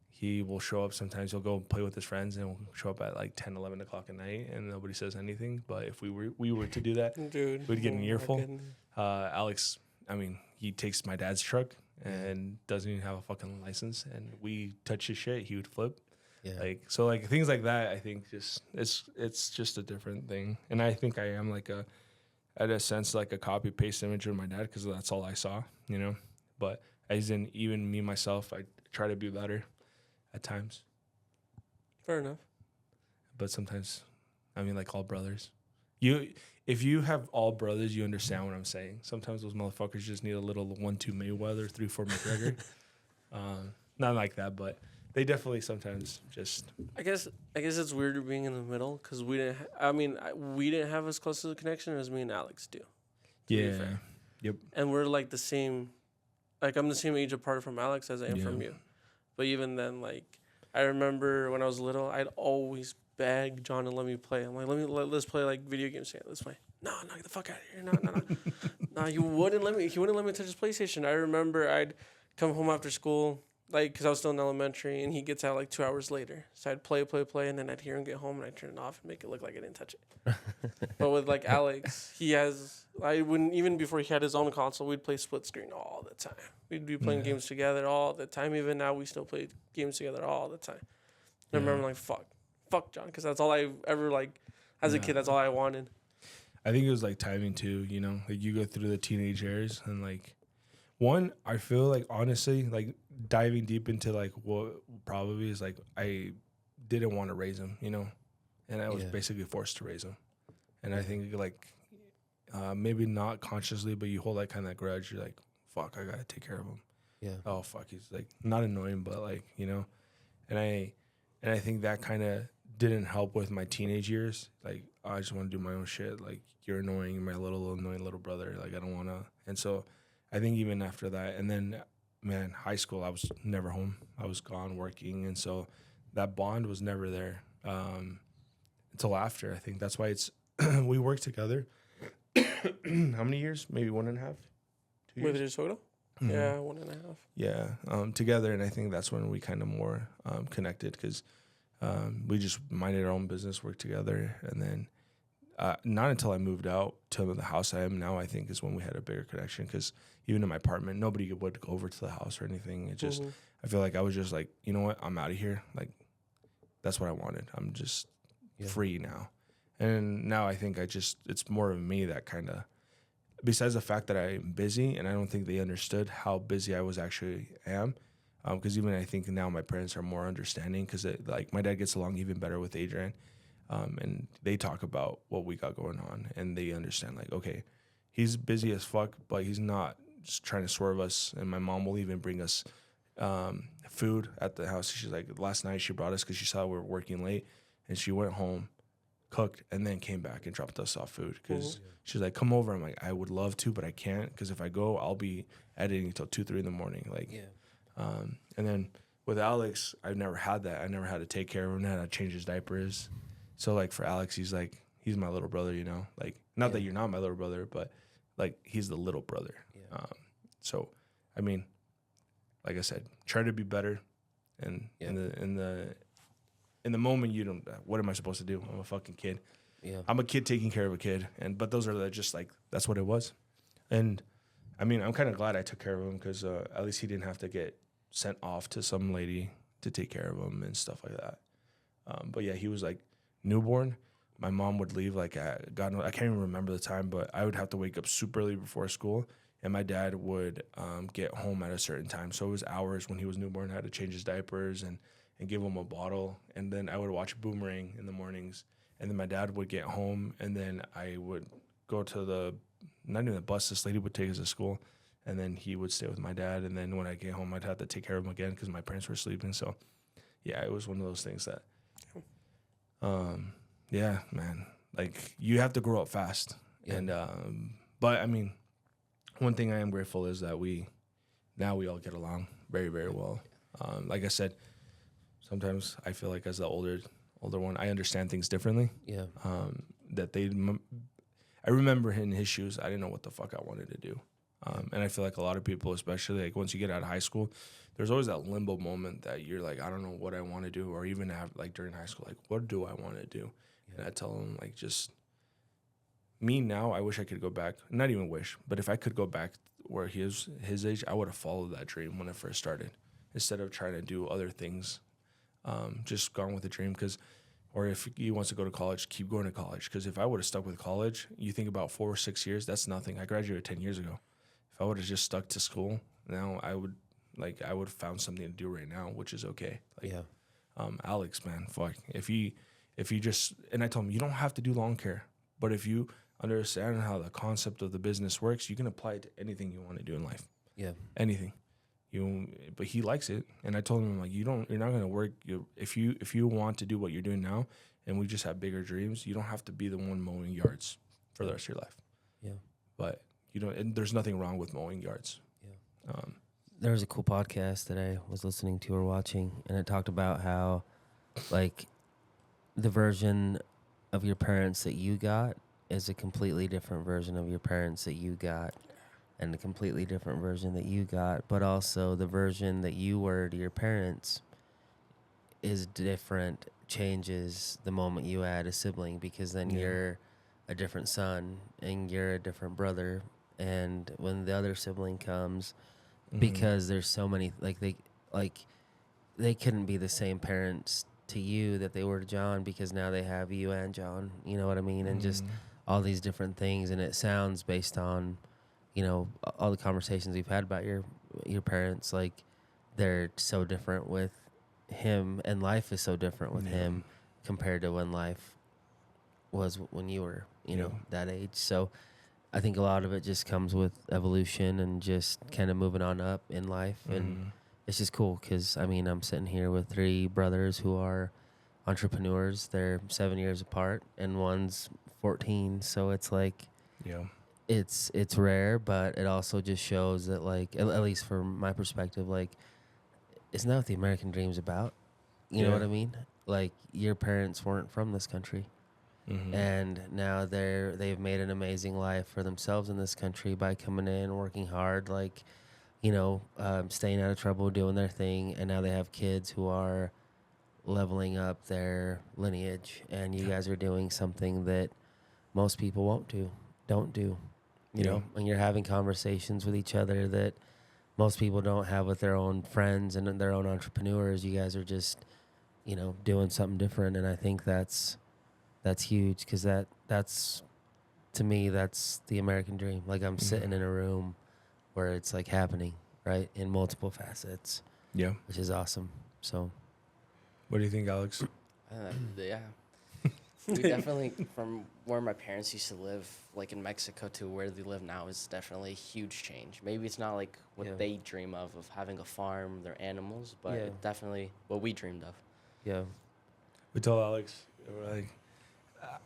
he will show up sometimes, he'll go play with his friends, and he'll show up at like 10, 11 o'clock at night, and nobody says anything. But if we were to do that, Dude. we'd get an my earful. goodness. Alex, I mean, he takes my dad's truck and doesn't even have a fucking license, and we touch his shit, he would flip. Yeah. Like, so like things like that, I think just it's just a different thing. And I think I am like at a sense, like a copy paste image of my dad, because that's all I saw, you know. But as in even me myself, I try to be better at times. Fair enough. But sometimes, I mean, like all brothers, if you have all brothers, you understand what I'm saying. Sometimes those motherfuckers just need a little 1-2 Mayweather, 3-4 McGregor. Not like that, but they definitely sometimes just. I guess it's weirder being in the middle because we didn't. We didn't have as close of a connection as me and Alex do. Yeah. Yep. And we're like the same. Like I'm the same age apart from Alex as I am from you. But even then, like I remember when I was little, I'd always beg John to let me play. I'm like, let's play like video games together. Let's play. No, get the fuck out of here. No. No, he wouldn't let me. He wouldn't let me touch his PlayStation. I remember I'd come home after school. Like, because I was still in elementary, and he gets out like 2 hours later. So I'd play, and then I'd hear him get home, and I'd turn it off and make it look like I didn't touch it. But with, like, Alex, I wouldn't, even before he had his own console, we'd play split screen all the time. We'd be playing games together all the time. Even now, we still play games together all the time. And I remember, like, fuck John, because that's all I ever, like, as a kid, that's all I wanted. I think it was, like, timing, too, you know? Like, you go through the teenage years, and, like, one, I feel like, honestly, like, diving deep into, like, what probably is, like, I didn't want to raise him, you know? And I was basically forced to raise him. And I think, like, maybe not consciously, but you hold that kind of grudge. You're like, fuck, I got to take care of him. Yeah. Oh, fuck, he's, like, not annoying, but, like, you know? And I think that kind of didn't help with my teenage years. Like, I just want to do my own shit. Like, you're annoying, my little annoying little brother. Like, I don't want to. And so I think even after that, and then, man, high school, I was never home. I was gone working. And so that bond was never there until after. I think that's why we worked together. How many years? Maybe 1.5, 2 years? With your soda? Mm-hmm. Yeah, 1.5. Yeah, together. And I think that's when we kind of more connected because we just minded our own business, worked together. And then not until I moved out to the house I am now, I think, is when we had a bigger connection because even in my apartment, nobody would go over to the house or anything. It just, I feel like I was just like, you know what? I'm out of here. Like, that's what I wanted. I'm just free now. And now I think it's more of me that kind of, besides the fact that I'm busy, and I don't think they understood how busy I was actually am. Because even I think now my parents are more understanding because like my dad gets along even better with Adrian. And they talk about what we got going on and they understand like, okay, he's busy as fuck, but he's not just trying to swerve us. And my mom will even bring us food at the house. She's like, last night she brought us because she saw we were working late and she went home, cooked, and then came back and dropped us off food because she's like, come over. I'm like, I would love to, but I can't because if I go, I'll be editing until 2-3 in the morning. Like, and then with Alex, I've never had that. I never had to take care of him. I had to change his diapers. So, like, for Alex, he's my little brother, you know? Like, not that you're not my little brother, but, like, he's the little brother. Yeah. So, I mean, like I said, try to be better. And in the moment, you don't, what am I supposed to do? I'm a fucking kid. Yeah. I'm a kid taking care of a kid. But those are just, like, that's what it was. And, I mean, I'm kind of glad I took care of him because at least he didn't have to get sent off to some lady to take care of him and stuff like that. But, yeah, he was, like, newborn. My mom would leave like God knows, I can't even remember the time, but I would have to wake up super early before school, and my dad would get home at a certain time. So it was hours when he was newborn. I had to change his diapers and give him a bottle, and then I would watch Boomerang in the mornings, and then my dad would get home, and then I would go to not even the bus. This lady would take us to school, and then he would stay with my dad, and then when I get home, I'd have to take care of him again because my parents were sleeping. So yeah, it was one of those things that. Yeah, man, like you have to grow up fast. Yeah. And, but I mean, one thing I am grateful is that we all get along very, very well. Like I said, sometimes I feel like as the older one, I understand things differently. Yeah. I remember in his shoes, I didn't know what the fuck I wanted to do. And I feel like a lot of people, especially like once you get out of high school, there's always that limbo moment that you're like, I don't know what I want to do, or even like during high school, like what do I want to do? Yeah. And I tell them like, just me now. I wish I could go back. Not even wish, but if I could go back where he is his age, I would have followed that dream when I first started, instead of trying to do other things just gone with the dream. Or if he wants to go to college, keep going to college. Because if I would have stuck with college, you think about 4 or 6 years, that's nothing. I graduated 10 years ago. If I would have just stuck to school, now I would have found something to do right now, which is okay. Like, Alex, man, fuck. If you just, and I told him, you don't have to do lawn care, but if you understand how the concept of the business works, you can apply it to anything you want to do in life. Yeah. Anything. But he likes it, and I told him, like, you're not gonna work. If you want to do what you're doing now, and we just have bigger dreams, you don't have to be the one mowing yards for the rest of your life. Yeah. But and there's nothing wrong with mowing yards. Yeah. There was a cool podcast that I was listening to or watching, and it talked about how, like, the version of your parents that you got is a completely different version of your parents that you got. And a completely different version that you got, but also the version that you were to your parents is different, changes the moment you add a sibling, because then you're a different son and you're a different brother. And when the other sibling comes, because there's so many, they couldn't be the same parents to you that they were to John, because now they have you and John, you know what I mean? And just all these different things. And it sounds, based on, you know, all the conversations we've had about your parents, like, they're so different with him, and life is so different with him compared to when life was when you were, you know, that age. So I think a lot of it just comes with evolution and just kind of moving on up in life. And it's just cool because, I mean, I'm sitting here with 3 brothers who are entrepreneurs. They're 7 years apart, and one's 14. So it's like, it's rare, but it also just shows that, like, at least from my perspective, like, it's not what the American dream's about. You know what I mean? Like, your parents weren't from this country, and now they've made an amazing life for themselves in this country by coming in, working hard, like, you know, staying out of trouble, doing their thing, and now they have kids who are leveling up their lineage, and you guys are doing something that most people don't do. You know, and you're having conversations with each other that most people don't have with their own friends and their own entrepreneurs. You guys are just, you know, doing something different. And I think that's huge, because that's, to me, that's the American dream. Like, I'm sitting in a room where it's, like, happening, right, in multiple facets. Yeah. Which is awesome. So. What do you think, Alex? We definitely, from where my parents used to live, like in Mexico, to where they live now, is definitely a huge change. Maybe it's not like what they dream of having a farm, their animals, but it's definitely what we dreamed of. Yeah. We told Alex, we're like,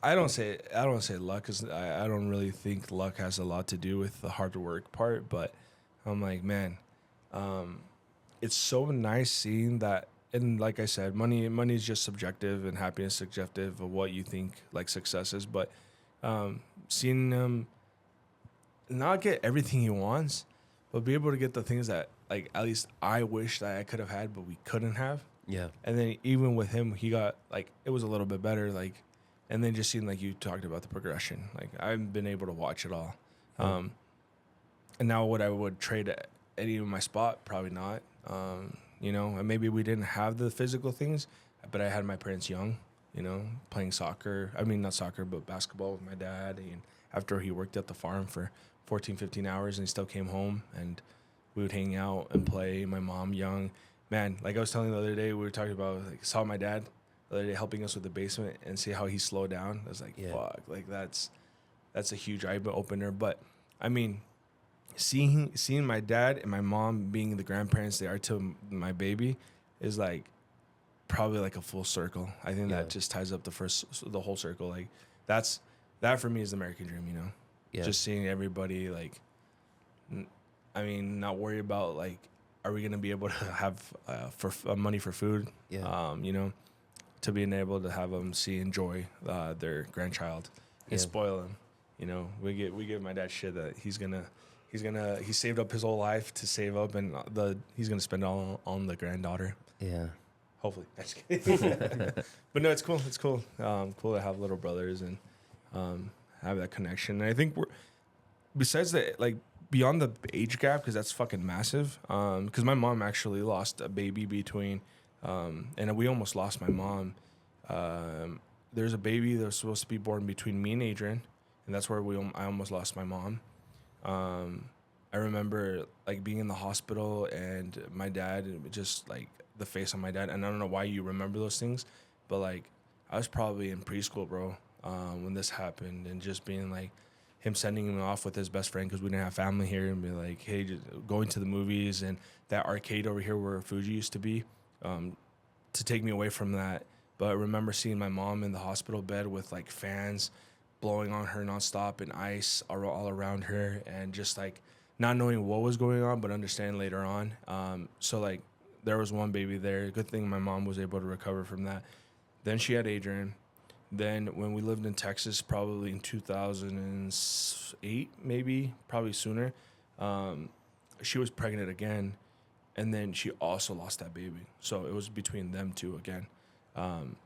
I don't say luck, because I don't really think luck has a lot to do with the hard work part, but I'm like, man, it's so nice seeing that. And like I said, money is just subjective, and happiness is subjective of what you think, like, success is. But seeing him not get everything he wants, but be able to get the things that, like, at least I wish that I could have had, but we couldn't have. Yeah. And then even with him, he got, like, it was a little bit better, like, and then just seeing, like, you talked about the progression. Like, I've been able to watch it all. And now what I would trade at any of my spot, probably not. You know, and maybe we didn't have the physical things, but I had my parents young, you know, playing soccer. I mean, not soccer, but basketball with my dad. And after he worked at the farm for 14, 15 hours, and he still came home, and we would hang out and play. My mom young. Man, like I was telling you the other day, we were talking about, like, saw my dad the other day helping us with the basement, and see how he slowed down. I was like, fuck, like, that's a huge eye opener. But, I mean, seeing my dad and my mom being the grandparents they are to my baby is, like, probably like a full circle. I think that just ties up the whole circle. Like, that for me is the American dream, you know? Yeah. Just seeing everybody, like, I mean, not worry about, like, are we going to be able to have money for food? Yeah. You know, to being able to have them enjoy their grandchild and spoil them. You know, we give my dad shit that he saved up his whole life to save up, and he's gonna spend it all on the granddaughter. Yeah, hopefully. That's kidding. But no, it's cool. It's cool. Cool to have little brothers and have that connection. And I think besides that, like, beyond the age gap, because that's fucking massive. Because my mom actually lost a baby between And we almost lost my mom. There's a baby that was supposed to be born between me and Adrian, and that's where I almost lost my mom. I remember like being in the hospital and my dad, just like the face on my dad. And I don't know why you remember those things, but like I was probably in preschool, bro, when this happened, and just being like him sending me off with his best friend because we didn't have family here, and be like, hey, just going to the movies and that arcade over here where Fuji used to be, to take me away from that. But I remember seeing my mom in the hospital bed with like fans blowing on her nonstop and ice all around her, and just like not knowing what was going on, but understanding later on. So like there was one baby there. Good thing my mom was able to recover from that. Then she had Adrian. Then when we lived in Texas, probably in 2008, maybe, probably sooner, she was pregnant again. And then she also lost that baby. So it was between them two again.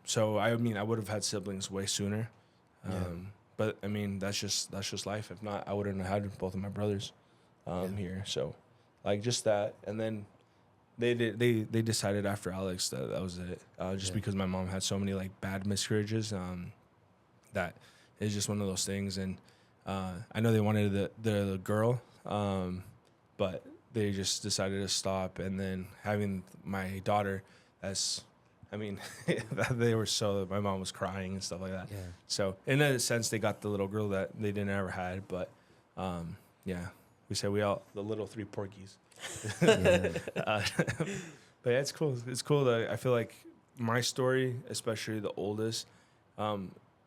So I mean, I would have had siblings way sooner. But I mean, that's just life. If not, I wouldn't have had both of my brothers here. So like just that. And then they decided after Alex that was it. Just because my mom had so many like bad miscarriages, that it's just one of those things. And I know they wanted the girl, but they just decided to stop. And then having my daughter, my mom was crying and stuff like that. Yeah. So in a sense, they got the little girl that they didn't ever had. But we say the little three porkies. But yeah, it's cool. It's cool that I feel like my story, especially the oldest, a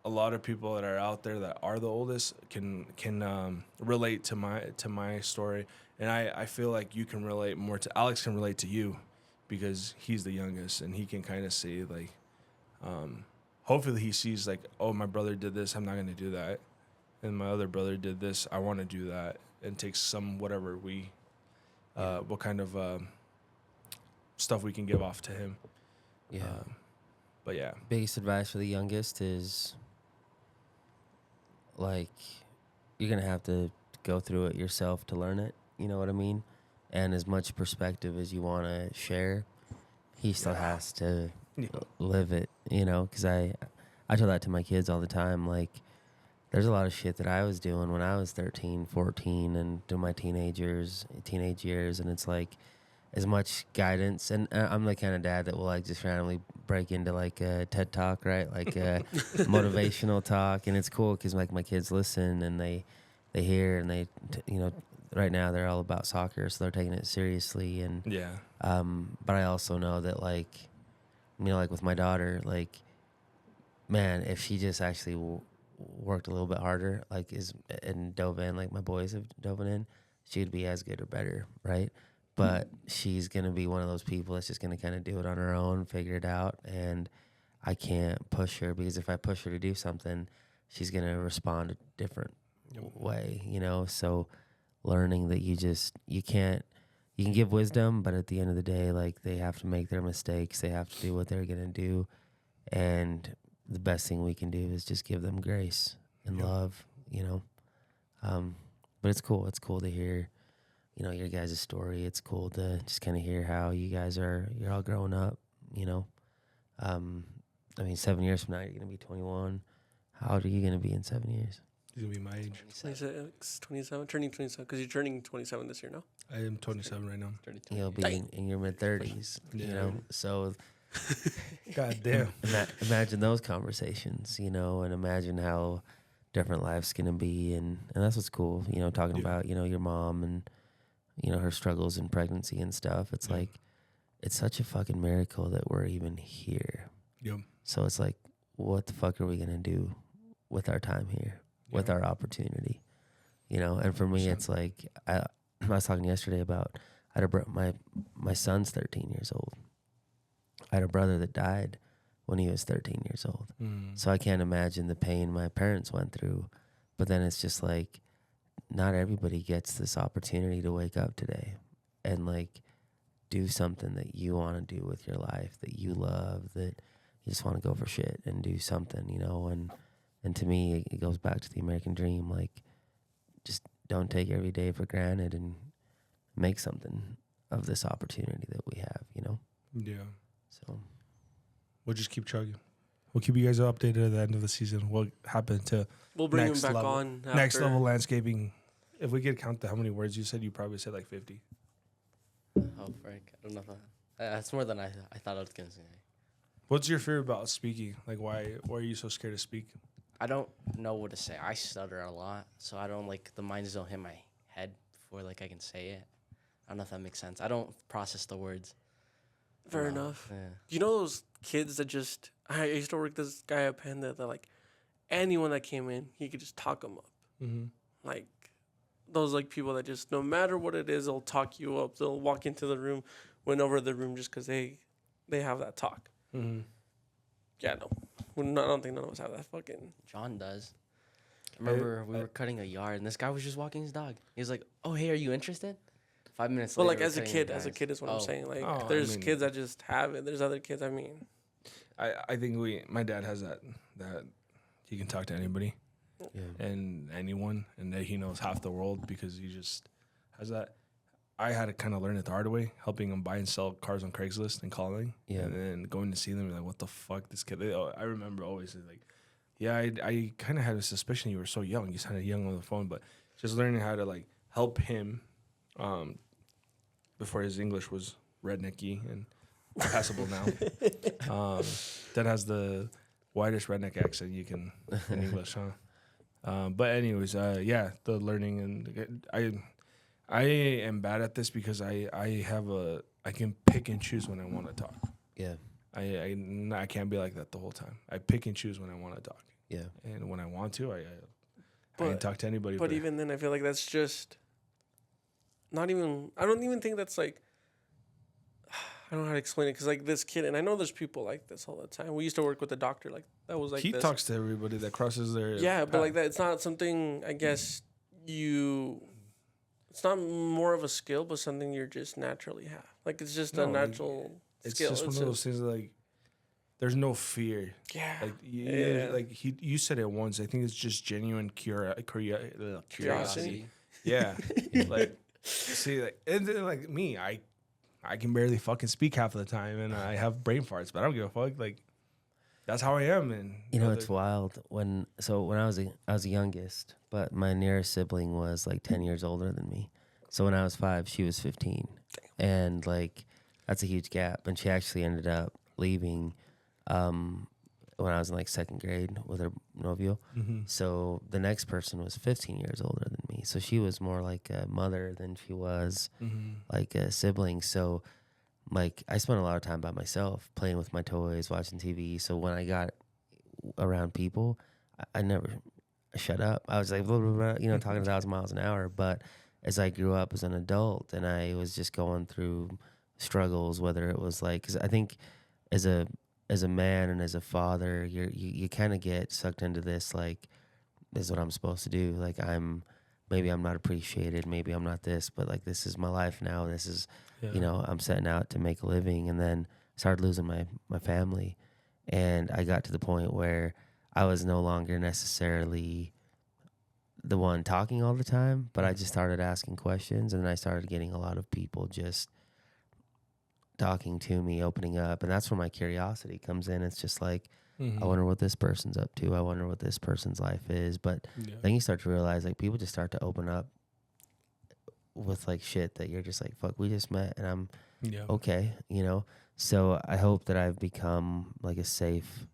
lot of people that are out there that are the oldest can relate to my story. And I feel like you can relate more to Alex, can relate to you because he's the youngest, and he can kind of see like, hopefully he sees like, oh, my brother did this, I'm not going to do that. And my other brother did this, I want to do that, and take some whatever what kind of stuff we can give off to him. Yeah. But yeah. Biggest advice for the youngest is like you're gonna have to go through it yourself to learn it. You know what I mean? And as much perspective as you want to share, he still has to live it. You know, because I tell that to my kids all the time. Like, there's a lot of shit that I was doing when I was 13, 14, and through my teenage years, and it's like as much guidance. And I'm the kind of dad that will like just randomly break into like a TED Talk, right? Like a motivational talk, and it's cool because like my kids listen and they hear, and they right now they're all about soccer, so they're taking it seriously. And but I also know that like like with my daughter, like man, if she just actually worked a little bit harder, like and dove in like my boys have dove in, she'd be as good or better, right? But she's gonna be one of those people that's just gonna kind of do it on her own, figure it out, and I can't push her, because if I push her to do something, she's gonna respond a different way, So learning that you can give wisdom, but at the end of the day, like they have to make their mistakes, they have to do what they're gonna do, and the best thing we can do is just give them grace and love, But it's cool. It's cool to hear, your guys' story. It's cool to just kind of hear how you're all growing up, I mean, 7 years from now, you're going to be 21. How old are you going to be in 7 years? He's going to be my age. 27, turning 27, because you're turning 27 this year, no? I am 27 right now. You'll be in your mid-30s, so... God damn. Imagine those conversations, and imagine how different life's going to be. And that's what's cool, talking about, your mom and, her struggles in pregnancy and stuff. It's like, it's such a fucking miracle that we're even here. Yep. So it's like, what the fuck are we going to do with our time here, with our opportunity? And for me, it's like, I was talking yesterday about, my son's 13 years old. I had a brother that died when he was 13 years old. So I can't imagine the pain my parents went through. But then it's just like, not everybody gets this opportunity to wake up today and like do something that you want to do with your life, that you love, that you just want to go for shit and do something, and to me, it goes back to the American dream. Like, just don't take every day for granted and make something of this opportunity that we have, Yeah. So We'll just keep chugging. We'll keep you guys updated at the end of the season. What happened to We'll bring him next back level. on. next after. level landscaping? If we could count how many words you said, you probably said like 50. Oh, Frank, I don't know if that's more than I thought I was gonna say. What's your fear about speaking? Like, why are you so scared to speak? I don't know what to say. I stutter a lot, so I don't the minds don't hit my head before I can say it. I don't know if that makes sense. I don't process the words. Fair enough. Yeah. You know those kids that just I used to work this guy at Panda that anyone that came in, he could just talk them up. Mm-hmm. Like those people that just no matter what it is, they'll talk you up. They'll walk into the room, win over the room just because they have that talk. Mm-hmm. Yeah, no. I don't think none of us have that fucking. John does. I remember we were cutting a yard, and this guy was just walking his dog. He was like, "Oh, hey, are you interested?" 5 minutes Well, later. we're as a cutting kid, the as a grass. kid is what I'm Oh. saying. Oh, There's I mean- kids that just have it. There's other kids. I mean, I think my dad has that he can talk to anybody yeah. and anyone, and that he knows half the world because he just has that. I had to kind of learn it the hard way, helping him buy and sell cars on Craigslist and calling, Yeah. and then going to see them. Like, what the fuck, this kid? I remember always yeah, I kind of had a suspicion you were so young. You sounded young on the phone, but just learning how to help him, before his English was rednecky and passable now. That has the widest redneck accent you can in English, huh? But anyways, yeah, the learning, and I am bad at this because I can pick and choose when I want to talk. Yeah. I can't be like that the whole time. I pick and choose when I want to talk. Yeah. And when I want to, I can talk to anybody. but even then, I feel like that's just not even. I don't even think that's I don't know how to explain it because this kid, and I know there's people like this all the time. We used to work with a doctor that was he this. talks to everybody that crosses their Yeah, but path. that, it's not something. I guess it's not more of a skill, but something you're just naturally have. It's just a No, natural It's skill. just one of those things there's no fear. Yeah. You said it once. I think it's just genuine curiosity. Curiosity. Yeah. See, and then me, I can barely fucking speak half of the time, and I have brain farts, but I don't give a fuck. That's how I am, and It's wild. When I was the youngest, but my nearest sibling was 10 years older than me. So when I was 5, she was 15, and that's a huge gap. And she actually ended up leaving when I was in second grade with her novio. Mm-hmm. So the next person was 15 years older than me. So she was more like a mother than she was like a sibling. So I spent a lot of time by myself, playing with my toys, watching TV. So when I got around people, I never shut up. I was blah, blah, blah, talking 1,000 miles an hour. But as I grew up as an adult and I was just going through struggles, whether it was because I think as a man and as a father, you kind of get sucked into this, this is what I'm supposed to do. Maybe I'm not appreciated. Maybe I'm not this, but this is my life now. This is, I'm setting out to make a living. And then I started losing my family. And I got to the point where I was no longer necessarily the one talking all the time, but I just started asking questions, and then I started getting a lot of people just talking to me, opening up, and that's where my curiosity comes in. It's just I wonder what this person's up to. I wonder what this person's life is. But then you start to realize people just start to open up with shit that you're just fuck, we just met and I'm okay, So I hope that I've become a safe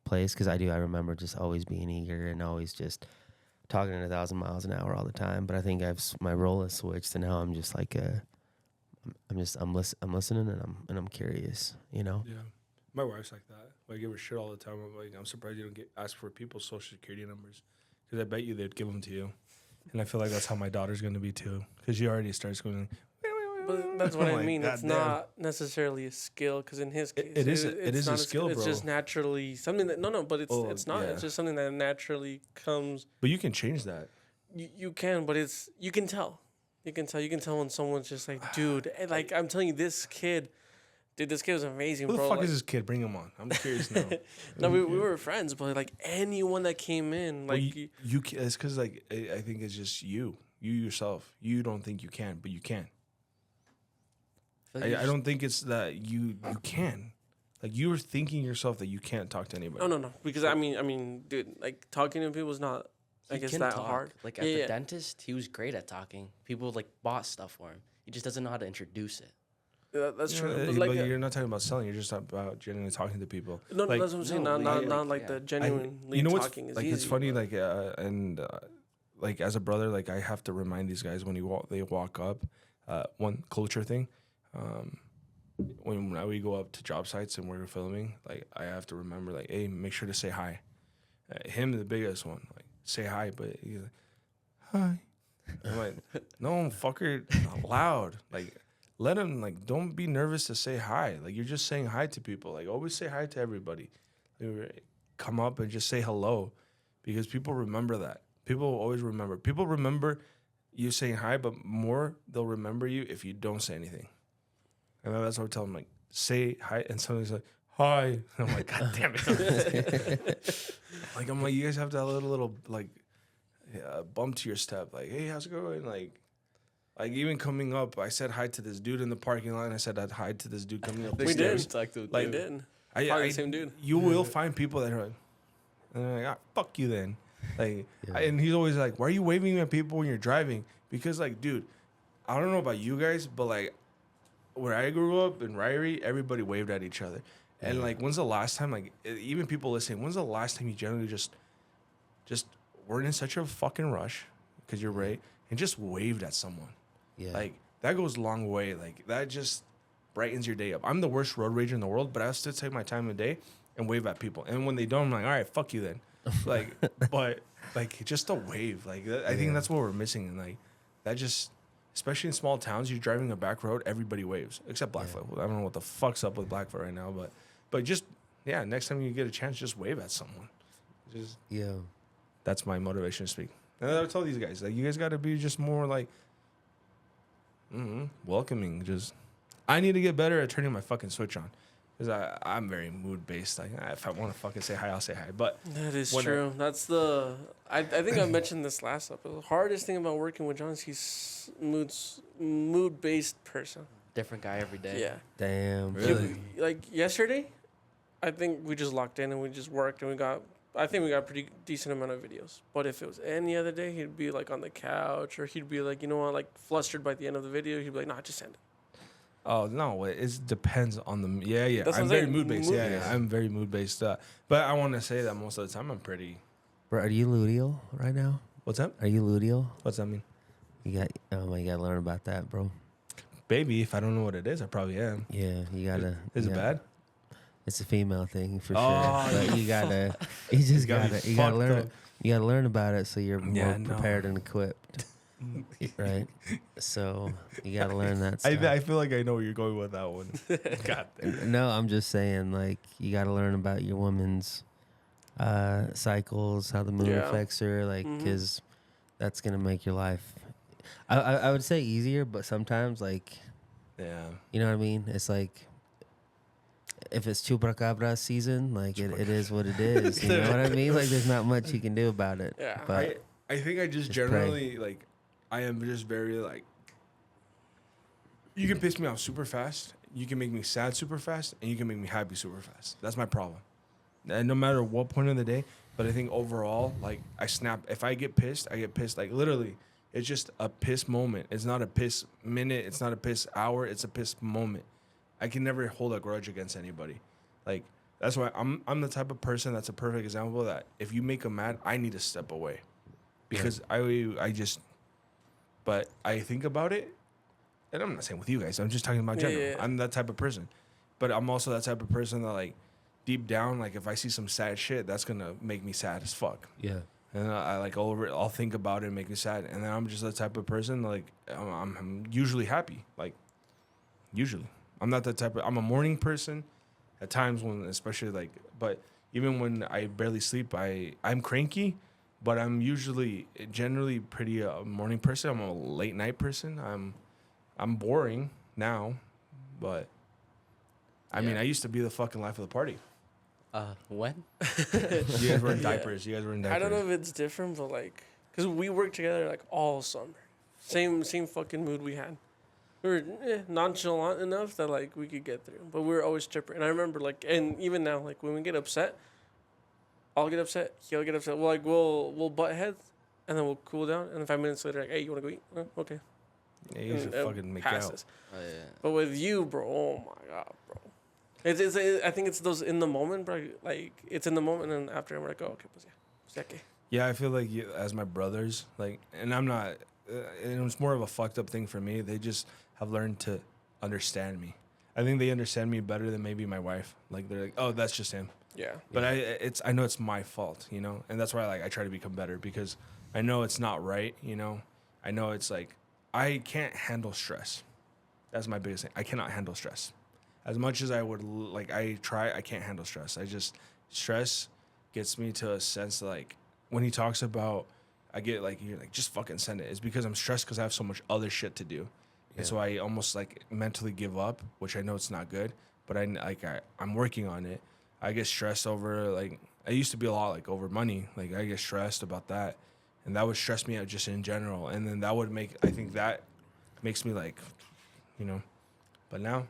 place, because I remember just always being eager and always just talking at 1,000 miles an hour all the time. But I think my role has switched, and now I'm just I'm listening and I'm curious, Yeah. My wife's like that. I give her shit all the time. I'm surprised you don't ask for people's social security numbers, because I bet you they'd give them to you. And I feel like that's how my daughter's going to be too, because she already starts going. But that's what I'm I mean. God It's damn. not necessarily a skill, because in his case, It is it's a not skill, It's bro. just naturally something that but it's not. Yeah. It's just something that naturally comes. But you can change that. You can, but you can tell. You can tell when someone's just dude. I'm telling you, this kid was amazing, Who the bro. fuck is this kid? Bring him on. I'm curious now. No, we were friends, but anyone that came in, Well, you can, it's because I think it's just you yourself. You don't think you can, but you can. I don't think it's that you can. Like you were thinking yourself that you can't talk to anybody. Oh no, because I mean, dude, like talking to people is not, I He guess, can that talk. hard. Like at the dentist, he was great at talking. People like bought stuff for him. He just doesn't know how to introduce it. That's You true. know, But but like, you're not talking about selling. You're just about genuinely talking to people. no, like, that's what I'm saying. no, Not like, the yeah. genuinely you know what's talking is like? easy. It's funny, but- like as a brother, like I have to remind these guys when they walk up. One culture thing. When we go up to job sites and we're filming, like I have to remember, like, hey, make sure to say hi. Him, the biggest one, like say hi, but he's like, hi. I'm like, no, fucker, loud. Like, let him, like, don't be nervous to say hi. Like, you're just saying hi to people. Like, always say hi to everybody. Come up and just say hello, because people remember that. People will always remember. People remember you saying hi, but more they'll remember you if you don't say anything. And then that's what I tell them, like, say hi, and somebody's like, hi. And I'm like, God damn it. Like, I'm like, you guys have to have a little like, bump to your step. Like, hey, how's it going? Like even coming up, I said hi to this dude in the parking lot. And I said hi to this dude coming up the We stairs. did. Talk to Like, We did. I, Probably the same dude. You will find people that are like, and they're like, fuck you then. Like, Yeah. and he's always like, why are you waving at people when you're driving? Because, like, dude, I don't know about you guys, but, like, where I grew up in Ryrie, everybody waved at each other. And, like, when's the last time, like, even people listening, when's the last time you generally just weren't in such a fucking rush, because you're right, and just waved at someone? Yeah. Like, that goes a long way. Like, that just brightens your day up. I'm the worst road rager in the world, but I still take my time of day and wave at people. And when they don't, I'm like, all right, fuck you then. Like, but, like, just a wave. Like, I think that's what we're missing. And, like, that just, especially in small towns, you're driving a back road, everybody waves, except Blackfoot. I don't know what the fuck's up with Blackfoot right now, but just, yeah, next time you get a chance, just wave at someone. Just, Yeah. that's my motivation to speak. And I would tell these guys, like, you guys got to be just more, like, welcoming. Just, I need to get better at turning my fucking switch on, because I'm very mood based. Like, if I want to fucking say hi, I'll say hi. But That is when true. That's the. I think I mentioned this last episode. The hardest thing about working with John is he's mood based person. Different guy every day. Yeah. Damn. Really? Like yesterday, I think we just locked in and we just worked and I think we got a pretty decent amount of videos. But if it was any other day, he'd be like on the couch, or he'd be like, you know what, like flustered by the end of the video. He'd be like, nah, just send it. oh no, it depends on the yeah. That's what I'm I'm very saying, mood based. Yeah, mood-based. I'm very mood based. But I want to say that most of the time I'm pretty. Bro, are you luteal right now? What's that? Are you luteal? What's that mean? You gotta learn about that, bro. Baby, if I don't know what it is, I probably am. Yeah, you gotta. Is it bad? It's a female thing for Oh, sure. But you just gotta be you gotta fucked learn up. it. You gotta learn about it so you're Yeah, more no. prepared and equipped. Right? So you gotta learn that stuff. I feel like I know where you're going with that one. God damn. No, I'm just saying, like, you gotta learn about your woman's cycles, how the moon Yeah. affects her, like, because that's gonna make your life. I would say easier, but sometimes, like, Yeah. you know what I mean? It's like, if it's chupacabra season, like, it is what it is. You know what I mean? Like, there's not much you can do about it. Yeah. But I think I just Just generally, like, I am just very, like, you can piss me off super fast, you can make me sad super fast, and you can make me happy super fast. That's my problem. And no matter what point of the day, but I think overall, like, I snap. If I get pissed, I get pissed. Like, literally, it's just a piss moment. It's not a piss minute. It's not a piss hour. It's a piss moment. I can never hold a grudge against anybody. Like, that's why I'm the type of person that's a perfect example that if you make them mad, I need to step away. Because I just, but I think about it, and I'm not saying with you guys, I'm just talking about general. Yeah. I'm that type of person. But I'm also that type of person that, like, deep down, like, if I see some sad shit, that's going to make me sad as fuck. yeah, And I'll think about it and make me sad. And then I'm just the type of person, like, I'm usually happy. Like, usually. I'm not that type of, I'm a morning person at times when, especially, like, but even when I barely sleep, I'm cranky, but I'm usually generally pretty morning person. I'm a late night person. I'm boring now, but I mean, I used to be the fucking life of the party. When? You guys were in diapers. You guys were in diapers. I don't know if it's different, but like, cause we worked together like all summer, same fucking mood we had. we were nonchalant enough that like we could get through, but we were always chipper. And I remember like, and even now, like when we get upset, I'll get upset, he'll get upset. We'll butt heads, and then we'll cool down. And then 5 minutes later, like, hey, you wanna go eat? Okay. Yeah, you should fucking make out. Oh, yeah. But with you, bro, oh my god, bro. I think it's those in the moment, bro. Like it's in the moment, and after I'm like, oh, okay, pues ya, okay. Yeah, I feel like as my brothers, like, and I'm not, and it's more of a fucked up thing for me. They just have learned to understand me. I think they understand me better than maybe my wife. Like they're like, oh, that's just him. Yeah. But I know it's my fault, you know, and that's why I try to become better because I know it's not right, you know. I know it's like I can't handle stress. That's my biggest thing. I cannot handle stress. As much as I would like, I can't handle stress. Stress gets me to a sense like when he talks about, I get like, you're like, just fucking send it. It's because I'm stressed because I have so much other shit to do. And so I almost like mentally give up, which I know it's not good, but I'm working on it. I get stressed over like, I used to be a lot like over money. Like I get stressed about that. And that would stress me out just in general. And then that would I think that makes me like, you know, but now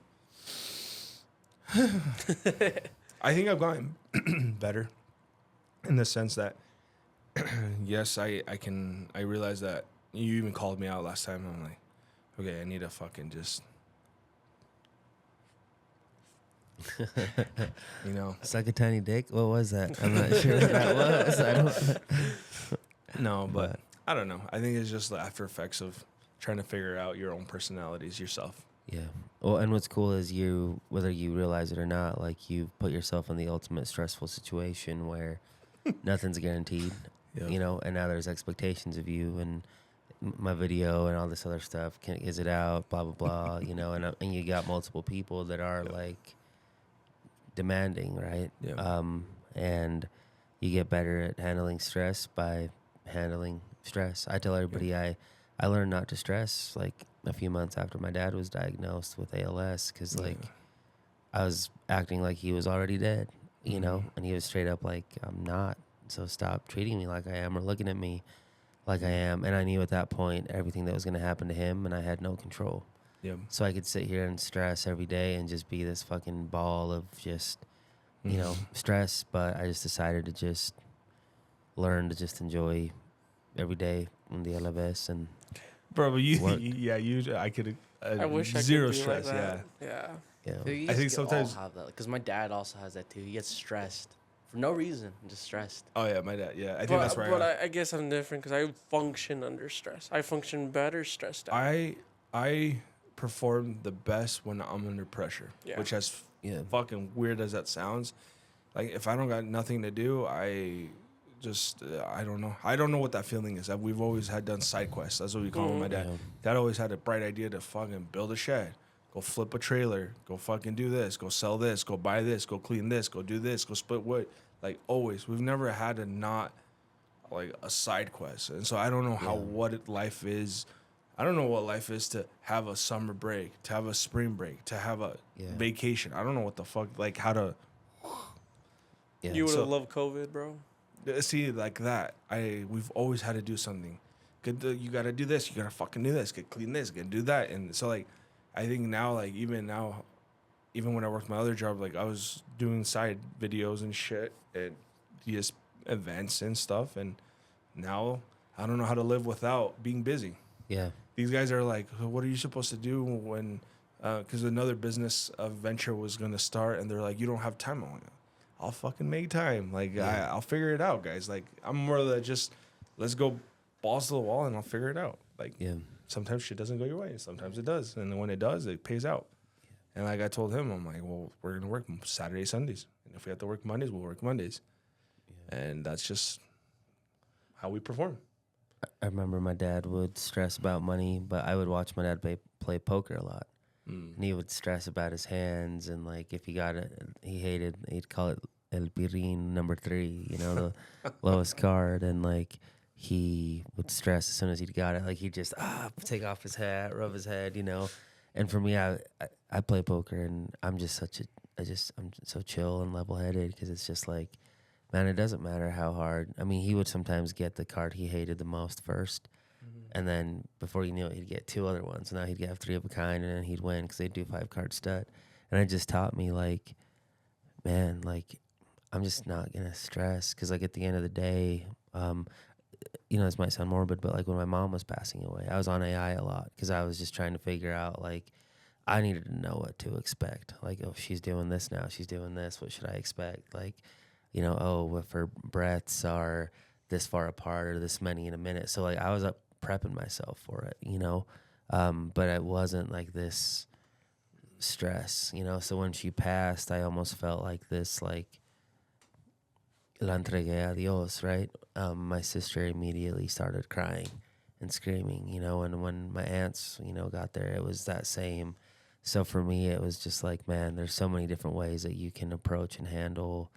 I think I've gotten better in the sense that yes, I realize that you even called me out last time. I'm like, okay, I need to fucking just, you know. Suck a tiny dick? What was that? I'm not sure what that was. I don't. No, but I don't know. I think it's just the after effects of trying to figure out your own personalities yourself. Yeah. Well, and what's cool is you, whether you realize it or not, like you put yourself in the ultimate stressful situation where nothing's guaranteed, you know, and now there's expectations of you and my video and all this other stuff. Is it out? Blah, blah, blah, you know, and you got multiple people that are like demanding, right? Yeah. And you get better at handling stress by handling stress. I tell everybody I learned not to stress like a few months after my dad was diagnosed with ALS because like I was acting like he was already dead, you know, and he was straight up like, I'm not. So stop treating me like I am or looking at me like I am. And I knew at that point everything that was going to happen to him and I had no control. Yeah. So I could sit here and stress every day and just be this fucking ball of just, you know, stress. But I just decided to just learn to just enjoy every day un día a la vez and bro, but I could I wish I zero could be stress, like that. Yeah. yeah. I think sometimes all have that because my dad also has that too. He gets stressed for no reason, just stressed. Oh yeah, my dad. Yeah, I think that's right. But I guess I'm different because I function under stress. I function better stressed out. I perform the best when I'm under pressure, which as fucking weird as that sounds. Like if I don't got nothing to do, I just I don't know. I don't know what that feeling is. We've always had done side quests. That's what we call them. My dad. Yeah. Dad always had a bright idea to fucking build a shed, go flip a trailer, go fucking do this, go sell this, go buy this, go clean this, go do this, go split wood. Like always, we've never had a not like a side quest. And so I don't know life is. I don't know what life is to have a summer break, to have a spring break, to have a vacation. I don't know what the fuck, like how to. Yeah. You would have loved COVID, bro. See, like that. We've always had to do something. You gotta do this. You gotta fucking do this. Get clean this. Get do that. And so like, I think now, like even when I worked my other job, like I was doing side videos and shit and just events and stuff. And now I don't know how to live without being busy. Yeah. These guys are like, what are you supposed to do when? Because another business venture was gonna start, and they're like, you don't have time. I'm like, I'll fucking make time. Like, I'll figure it out, guys. Like, I'm more of just, let's go balls to the wall and I'll figure it out. Like, sometimes shit doesn't go your way. Sometimes it does. And then when it does, it pays out. And like I told him, I'm like, well, we're going to work Saturdays, Sundays. And if we have to work Mondays, we'll work Mondays. Yeah. And that's just how we perform. I remember my dad would stress about money, but I would watch my dad play poker a lot. And he would stress about his hands, and like if he got it, he'd call it El Pirin number 3, you know, the lowest card, and like he would stress as soon as he got it, like he'd just take off his hat, rub his head, you know. And for me, I play poker, and I'm just I'm so chill and level headed because it's just like, man, it doesn't matter how hard. I mean, he would sometimes get the card he hated the most first, And then before you knew it, he'd get 2 other ones. And now he'd have 3 of a kind, and then he'd win because they'd do 5-card stud. And it just taught me, like, man, like, I'm just not going to stress because, like, at the end of the day, this might sound morbid, but, like, when my mom was passing away, I was on AI a lot because I was just trying to figure out, like, I needed to know what to expect. Like, oh, she's doing this now. She's doing this. What should I expect? Like, if her breaths are this far apart or this many in a minute. So, like, I was up prepping myself for it, but it wasn't like this stress, So when she passed, I almost felt like this, like, la entregué a Dios, right? My sister immediately started crying and screaming, and when my aunts, got there, it was that same. So for me, it was just like, man, there's so many different ways that you can approach and handle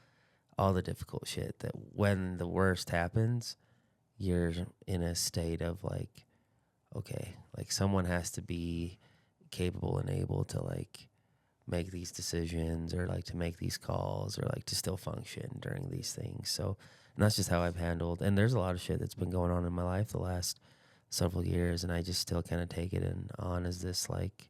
all the difficult shit that when the worst happens, you're in a state of like, okay, like someone has to be capable and able to like make these decisions or like to make these calls or like to still function during these things. So, and that's just how I've handled. And there's a lot of shit that's been going on in my life the last several years, and I just still kind of take it on as this like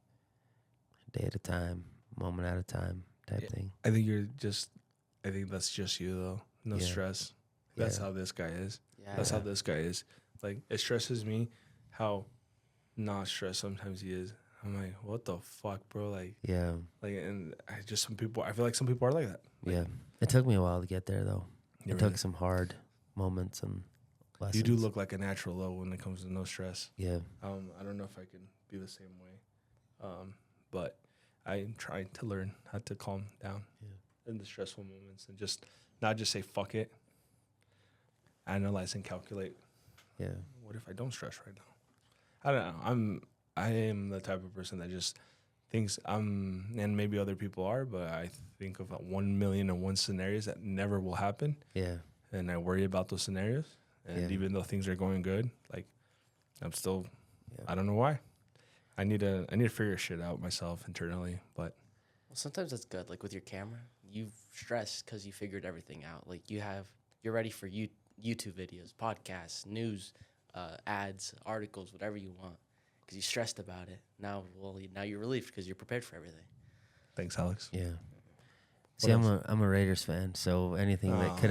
day at a time, moment at a time type thing. I think that's just you though. No stress. That's how this guy is. Yeah. That's how this guy is. Like, it stresses me how not stressed sometimes he is. I'm like, what the fuck, bro? Like, and I feel like some people are like that. Like, It took me a while to get there though. It really took some hard moments and lessons. You do look like a natural though when it comes to no stress. Yeah. I don't know if I can be the same way. But I'm trying to learn how to calm down in the stressful moments and just not just say fuck it. Analyze and calculate. Yeah. What if I don't stress right now? I don't know. I am the type of person that just thinks and maybe other people are, but I think of 1,000,001 scenarios that never will happen. Yeah. And I worry about those scenarios. And even though things are going good, like I'm still, I don't know why. I need to figure shit out myself internally, but. Well, sometimes that's good. Like with your camera, you've stressed because you figured everything out. Like you're ready for YouTube videos, podcasts, news, ads, articles, whatever you want, because you stressed about it. Now you're relieved because you're prepared for everything. Thanks, Alex. Yeah. See, I'm a Raiders fan, so anything that could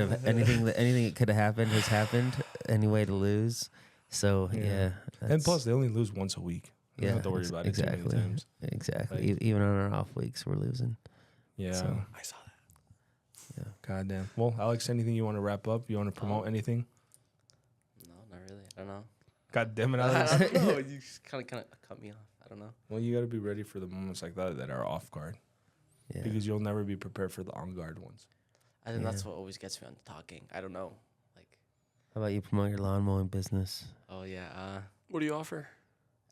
have happened has happened. Any way to lose, so and plus, they only lose once a week. You don't have to worry about it too many times. Exactly. Like, even on our off weeks, we're losing. Yeah, so. I saw that. Yeah. Goddamn. Well, Alex, anything you want to wrap up? You want to promote anything? No, not really. I don't know. God damn it, Alex. I don't know. You just kind of cut me off. I don't know. Well, you got to be ready for the moments like that are off guard. Yeah. Because you'll never be prepared for the on guard ones. I think that's what always gets me on talking. I don't know. Like, how about you promote your lawn mowing business? Oh yeah. What do you offer?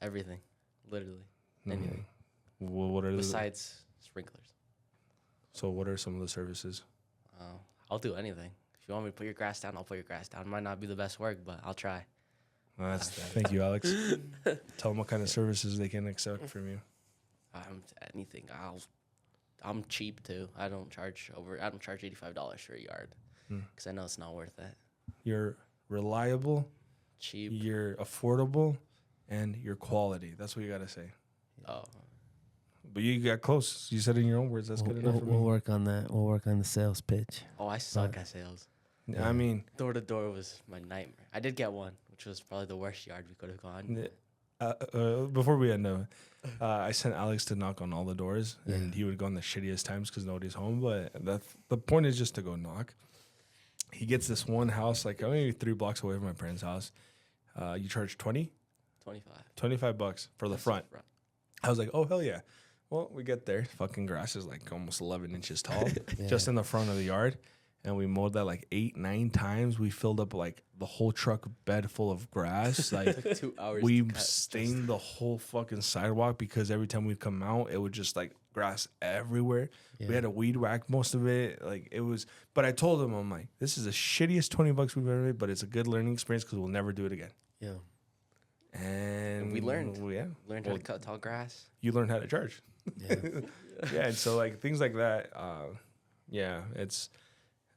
Everything, literally anything. Well, what are besides sprinklers? So what are some of the services? I'll do anything. If you want me to put your grass down, I'll put your grass down. It might not be the best work, but I'll try. Thank you, Alex. Tell them what kind of services they can expect from you. Anything. I'm cheap too. I don't charge $85 for a yard because I know it's not worth it. You're reliable, cheap. You're affordable, and you're quality. That's what you gotta say. Oh. But you got close. You said it in your own words. That's good enough for me. We'll work on that. We'll work on the sales pitch. Oh, I suck at sales. I mean, door to door was my nightmare. I did get one, which was probably the worst yard we could have gone. Before we end though, I sent Alex to knock on all the doors, and he would go on the shittiest times because nobody's home. But the point is just to go knock. He gets this one house, like maybe 3 blocks away from my parents' house. You charge $25 for the front. I was like, oh hell yeah. Well, we get there. Fucking grass is like almost 11 inches tall, just in the front of the yard. And we mowed that like 8-9 times. We filled up like the whole truck bed full of grass. Like 2 hours. We stained the whole fucking sidewalk because every time we'd come out, it would just like grass everywhere. Yeah. We had to weed whack most of it. Like it was, but I told him, I'm like, this is the shittiest $20 we've ever made, but it's a good learning experience because we'll never do it again. Yeah. And we learned. Learned how to cut tall grass. You learned how to charge. Yeah. Yeah. And so like things like that. Yeah, it's.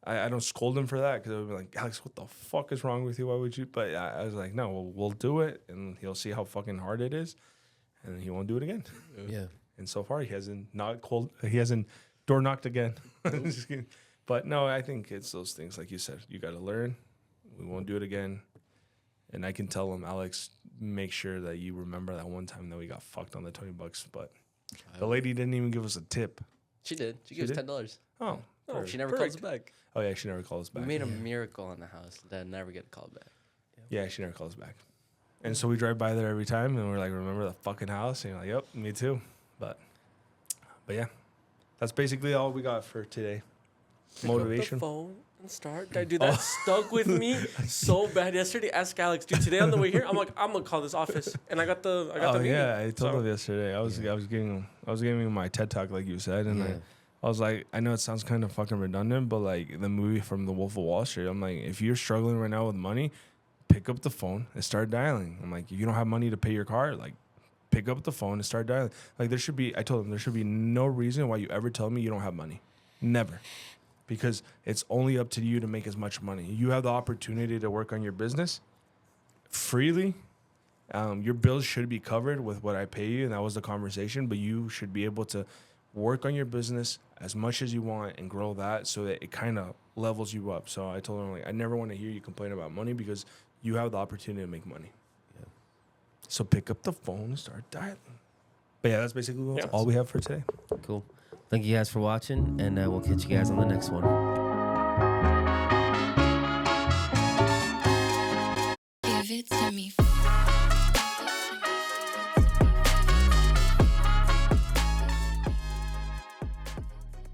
I don't scold him for that because I would be like, Alex, what the fuck is wrong with you? Why would you? But I was like, no, we'll do it, and he'll see how fucking hard it is, and he won't do it again. Yeah. And so far, he hasn't door knocked again. Just kidding. But no, I think it's those things like you said. You got to learn. We won't do it again. And I can tell him, Alex, make sure that you remember that one time that we got fucked on the $20. But the lady didn't even give us a tip. She did. She gave us $10. Oh. Oh, She never calls us back. Oh, yeah, she never calls back. We made a miracle in the house that never get called back. Yeah, she never calls back. And so we drive by there every time, and we're like, remember the fucking house? And you're like, yep, me too. But yeah, that's basically all we got for today. Motivation. Pick up the phone and start. Dude, that stuck with me so bad yesterday. Ask Alex, dude. Today on the way here, I'm like, I'm gonna call this office, and I got the meeting. Yeah, I told him yesterday. I was giving him my TED talk, like you said, and I was like, I know it sounds kind of fucking redundant, but like the movie from The Wolf of Wall Street, I'm like, if you're struggling right now with money, pick up the phone and start dialing. I'm like, if you don't have money to pay your car, like, pick up the phone and start dialing. Like, I told him there should be no reason why you ever tell me you don't have money. Never. Because it's only up to you to make as much money. You have the opportunity to work on your business freely. Your bills should be covered with what I pay you, and that was the conversation, but you should be able to work on your business as much as you want and grow that so that it kind of levels you up. So I told him, like, I never want to hear you complain about money because you have the opportunity to make money. Yeah. So pick up the phone and start dialing. But yeah, that's basically all we have for today. Cool. Thank you guys for watching, and we'll catch you guys on the next one. Give it to me.